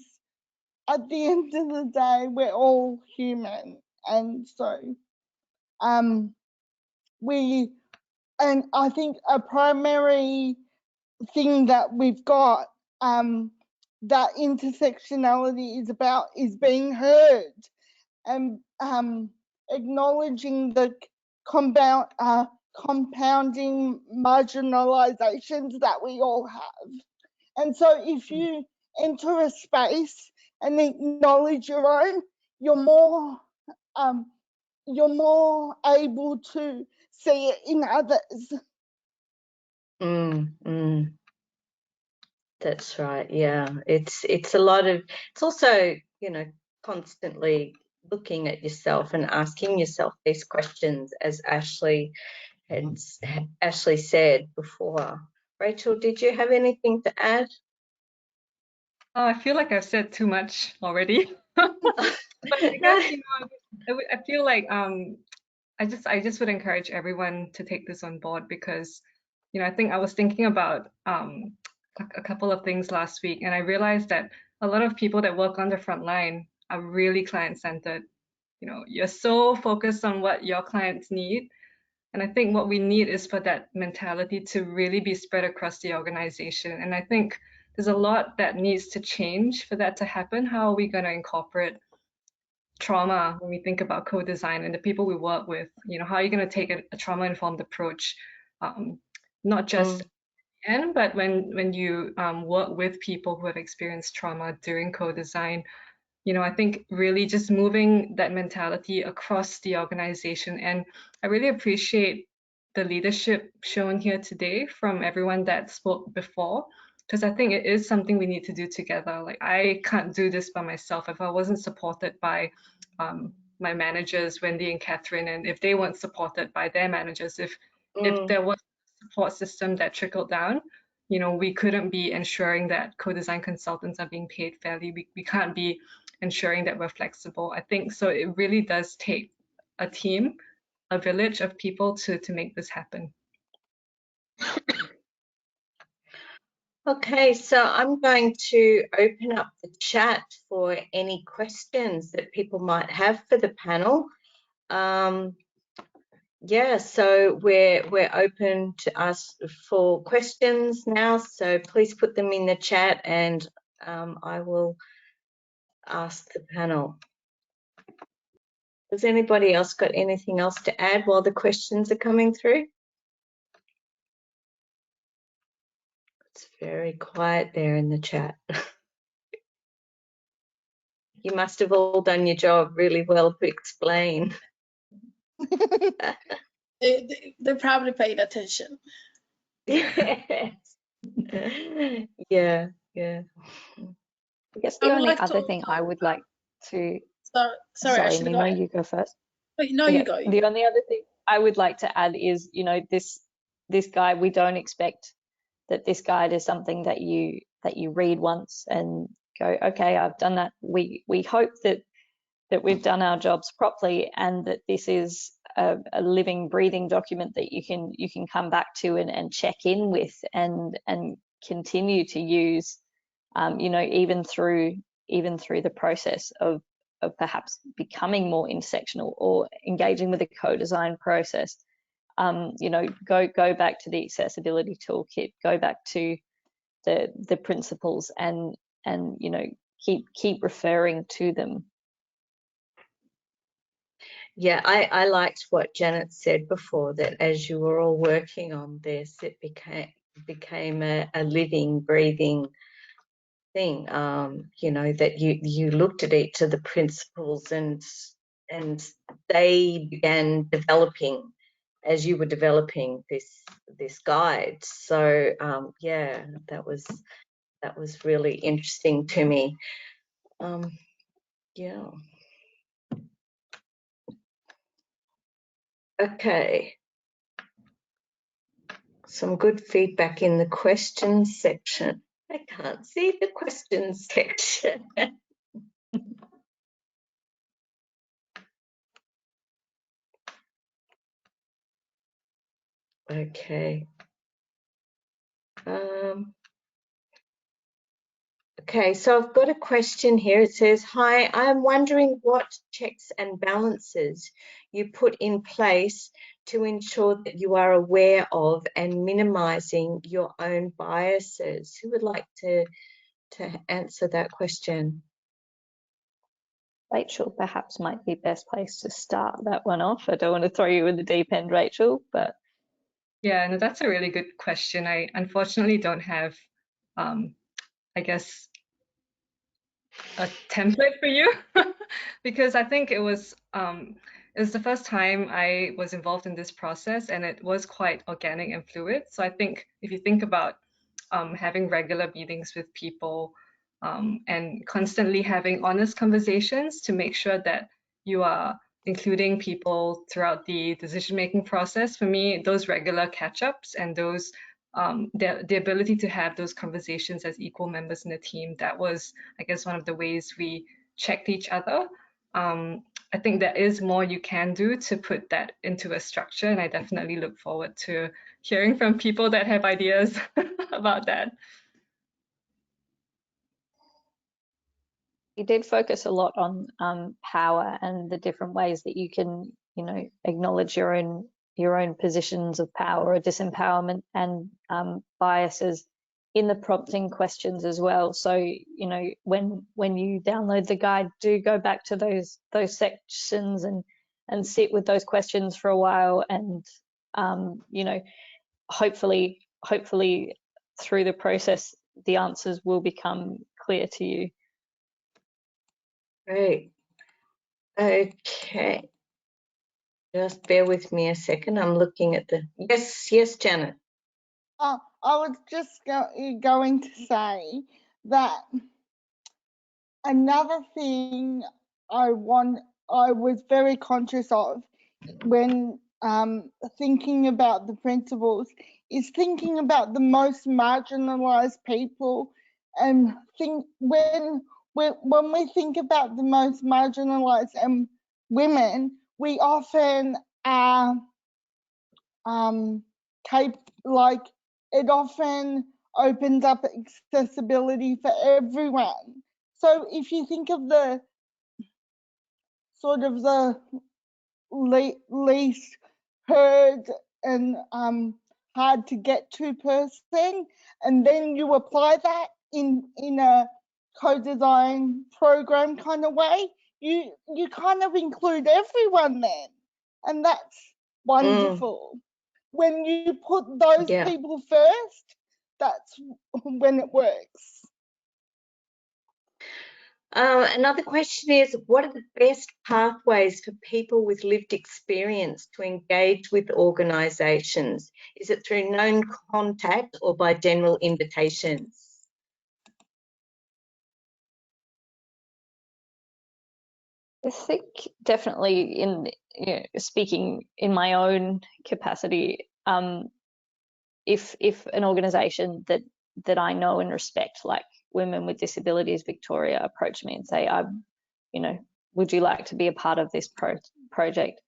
at the end of the day, we're all human. And so I think a primary thing that we've got that intersectionality is about is being heard, and acknowledging the compounding marginalizations that we all have. And so if you enter a space and acknowledge your own, you're more able to see it in others. That's right. Yeah, it's a lot of, it's also, constantly looking at yourself and asking yourself these questions, as Ashley said before. Rachel, did you have anything to add? I feel like I've said too much already. But I guess, I feel like I just would encourage everyone to take this on board, because I think I was thinking about a couple of things last week, and I realized that a lot of people that work on the front line are really client-centered. You're so focused on what your clients need, and I think what we need is for that mentality to really be spread across the organization. And I think there's a lot that needs to change for that to happen. How are we going to incorporate trauma when we think about co-design and the people we work with? How are you going to take a trauma-informed approach, not just but when you work with people who have experienced trauma during co-design, I think really just moving that mentality across the organization. And I really appreciate the leadership shown here today from everyone that spoke before, because I think it is something we need to do together. Like, I can't do this by myself if I wasn't supported by my managers, Wendy and Catherine, and if they weren't supported by their managers, if there was a support system that trickled down, we couldn't be ensuring that co-design consultants are being paid fairly. We can't be ensuring that we're flexible. I think so. It really does take a team, a village of people to make this happen. Okay, so I'm going to open up the chat for any questions that people might have for the panel. Yeah, so we're open to ask for questions now, so please put them in the chat and I will ask the panel. Has anybody else got anything else to add while the questions are coming through? It's very quiet there in the chat. You must have all done your job really well to explain. They probably paid attention. Yes. Yeah. I guess the only other thing I would like to... Sorry, Nina, you go first. No, you go. The only other thing I would like to add is, this guide, we don't expect that this guide is something that you read once and go, okay, I've done that. We hope that we've done our jobs properly, and that this is a living, breathing document that you can come back to and check in with and continue to use, even through the process of perhaps becoming more intersectional or engaging with the co-design process. Go back to the accessibility toolkit, go back to the principles, and keep referring to them. Yeah, I liked what Janet said before, that as you were all working on this, it became a living, breathing thing. That you looked at each of the principles and they began developing as you were developing this guide. So yeah, that was really interesting to me. Yeah. Okay. Some good feedback in the questions section. I can't see the questions section. Okay. Okay, so I've got a question here. It says, hi, I'm wondering what checks and balances you put in place to ensure that you are aware of and minimizing your own biases. Who would like to answer that question? Rachel perhaps might be best place to start that one off. I don't want to throw you in the deep end, Rachel, but... Yeah, no, that's a really good question. I unfortunately don't have, I guess, a template for you because I think it was the first time I was involved in this process, and it was quite organic and fluid. So I think if you think about having regular meetings with people and constantly having honest conversations to make sure that you are including people throughout the decision-making process, for me, those regular catch-ups and those the ability to have those conversations as equal members in the team, that was, I guess, one of the ways we checked each other. I think there is more you can do to put that into a structure, and I definitely look forward to hearing from people that have ideas about that. You did focus a lot on power and the different ways that you can, acknowledge your own positions of power or disempowerment and biases in the prompting questions as well. So, when you download the guide, do go back to those sections and sit with those questions for a while, and hopefully through the process the answers will become clear to you. Great. Okay. Just bear with me a second. I'm looking at the, yes, Janet. I was just going to say that another thing I was very conscious of when thinking about the principles is thinking about the most marginalized people, and when we think about the most marginalized women, we often are like it often opens up accessibility for everyone. So if you think of the sort of the least heard and hard to get to person, and then you apply that in a co-design program kind of way, you kind of include everyone then, and that's wonderful. When you put those people first, that's when it works. Another question is, what are the best pathways for people with lived experience to engage with organisations? Is it through known contact or by general invitations? I think definitely in speaking in my own capacity, if an organisation that I know and respect, like Women with Disabilities Victoria, approach me and say, would you like to be a part of this project?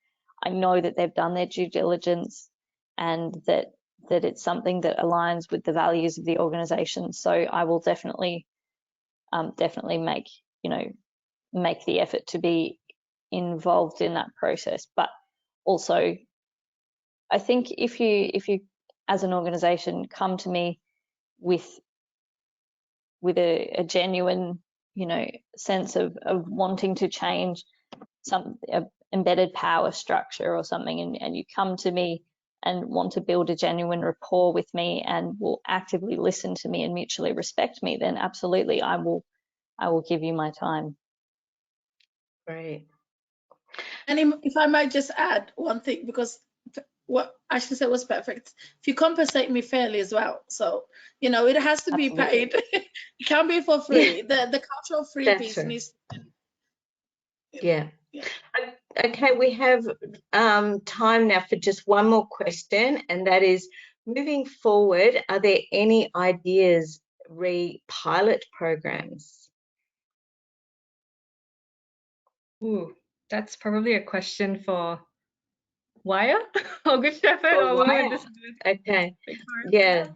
I know that they've done their due diligence and that it's something that aligns with the values of the organisation. So I will definitely make the effort to be involved in that process. But also, I think if you as an organisation come to me with a genuine sense of wanting to change some embedded power structure or something, and you come to me and want to build a genuine rapport with me and will actively listen to me and mutually respect me, then absolutely I will give you my time. Great. And if I might just add one thing, because what Ashley said was perfect. If you compensate me fairly as well, so it has to be paid. It can't be for free. The cultural free piece needs. Yeah. Okay, we have time now for just one more question, and that is, moving forward, are there any ideas pilot programs? Ooh, that's probably a question for WIRE or Good Shepherd or Women with Disabilities. Okay. Victoria.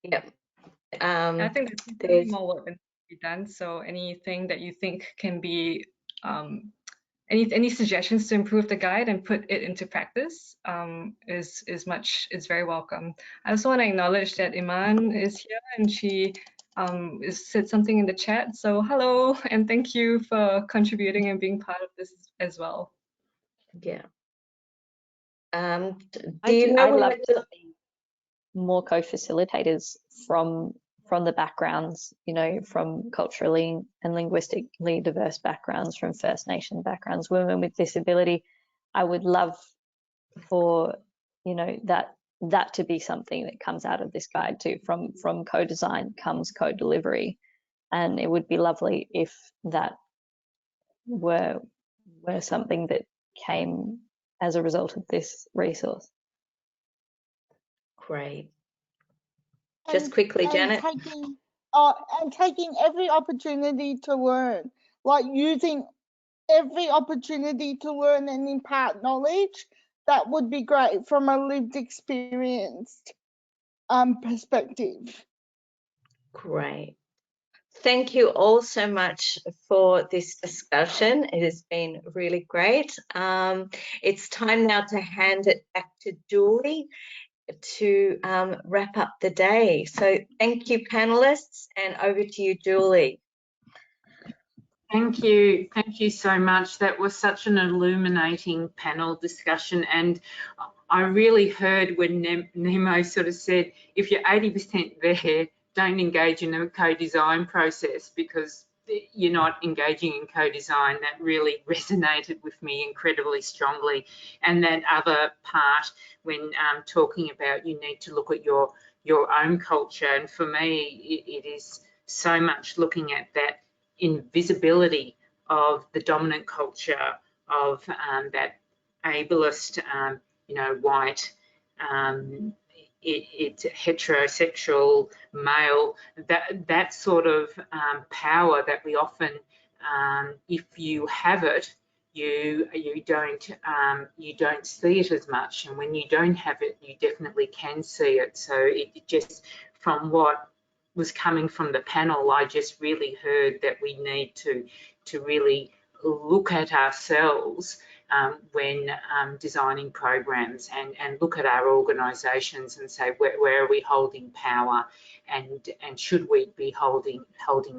Yeah. I think there's more work that needs to be done. So anything that you think can be, any suggestions to improve the guide and put it into practice is very welcome. I also want to acknowledge that Iman is here and she said something in the chat. So hello and thank you for contributing and being part of this as well. Yeah. I'd love to see more co-facilitators from the backgrounds, from culturally and linguistically diverse backgrounds, from First Nation backgrounds, women with disability. I would love for that to be something that comes out of this guide too. From co-design comes co-delivery, and it would be lovely if that were something that came as a result of this resource. Great. Just quickly, Janet. Taking every opportunity to learn, like using every opportunity to learn and impart knowledge, that would be great from a lived experience perspective. Great. Thank you all so much for this discussion. It has been really great. It's time now to hand it back to Julie to wrap up the day. So thank you, panelists, and over to you, Julie. Thank you so much. That was such an illuminating panel discussion, and I really heard when Nemo sort of said, if you're 80% there, don't engage in a co-design process, because you're not engaging in co-design, that really resonated with me incredibly strongly. And that other part, when talking about you need to look at your own culture, and for me it is so much looking at that invisibility of the dominant culture of that ableist, you know, white, it's heterosexual male, that sort of power that we often, if you have it, you don't see it as much, and when you don't have it, you definitely can see it. So it just, from what was coming from the panel, I just really heard that we need to really look at ourselves when designing programs, and look at our organisations and say where are we holding power, and should we be holding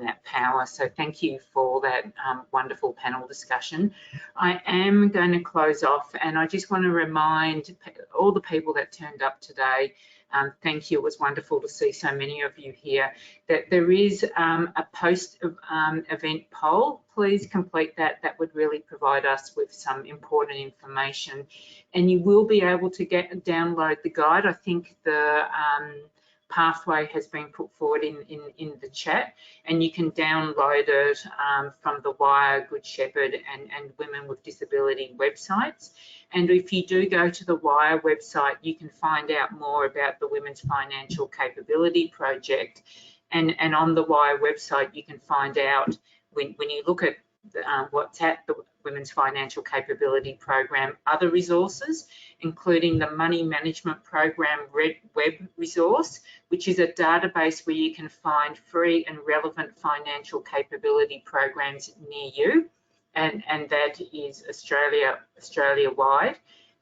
that power. So thank you for that wonderful panel discussion. I am going to close off, and I just want to remind all the people that turned up today, thank you, it was wonderful to see so many of you here, that there is a post-event poll. Please complete that. That would really provide us with some important information. And you will be able to download the guide. I think the pathway has been put forward in the chat, and you can download it from the Wire, Good Shepherd and Women with Disability websites. And if you do go to the Wire website, you can find out more about the Women's Financial Capability Project. And on the Wire website, you can find out, when you look at what's at the Women's Financial Capability Program, other resources, including the Money Management Program web resource, which is a database where you can find free and relevant financial capability programs near you, and that is Australia-wide.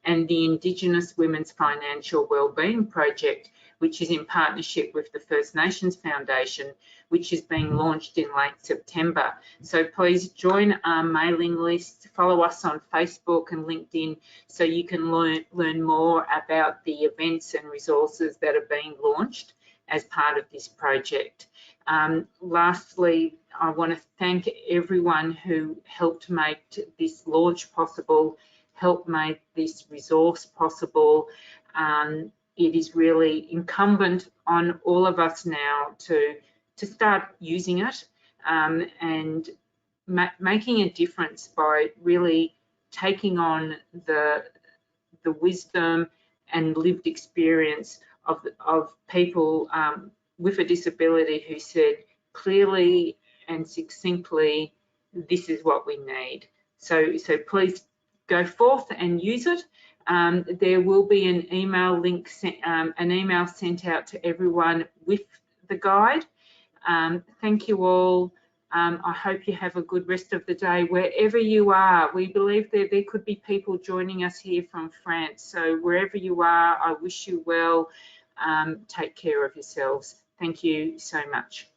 And the Indigenous Women's Financial Wellbeing Project, which is in partnership with the First Nations Foundation, which is being launched in late September. So please join our mailing list, follow us on Facebook and LinkedIn, so you can learn more about the events and resources that are being launched as part of this project. Lastly, I want to thank everyone who helped make this launch possible, helped make this resource possible. It is really incumbent on all of us now to start using it, and making a difference by really taking on the wisdom and lived experience of people with a disability who said clearly and succinctly, this is what we need. So please go forth and use it. There will be an email link, an email sent out to everyone with the guide. Thank you all. I hope you have a good rest of the day wherever you are. We believe there could be people joining us here from France. So wherever you are, I wish you well. Take care of yourselves. Thank you so much.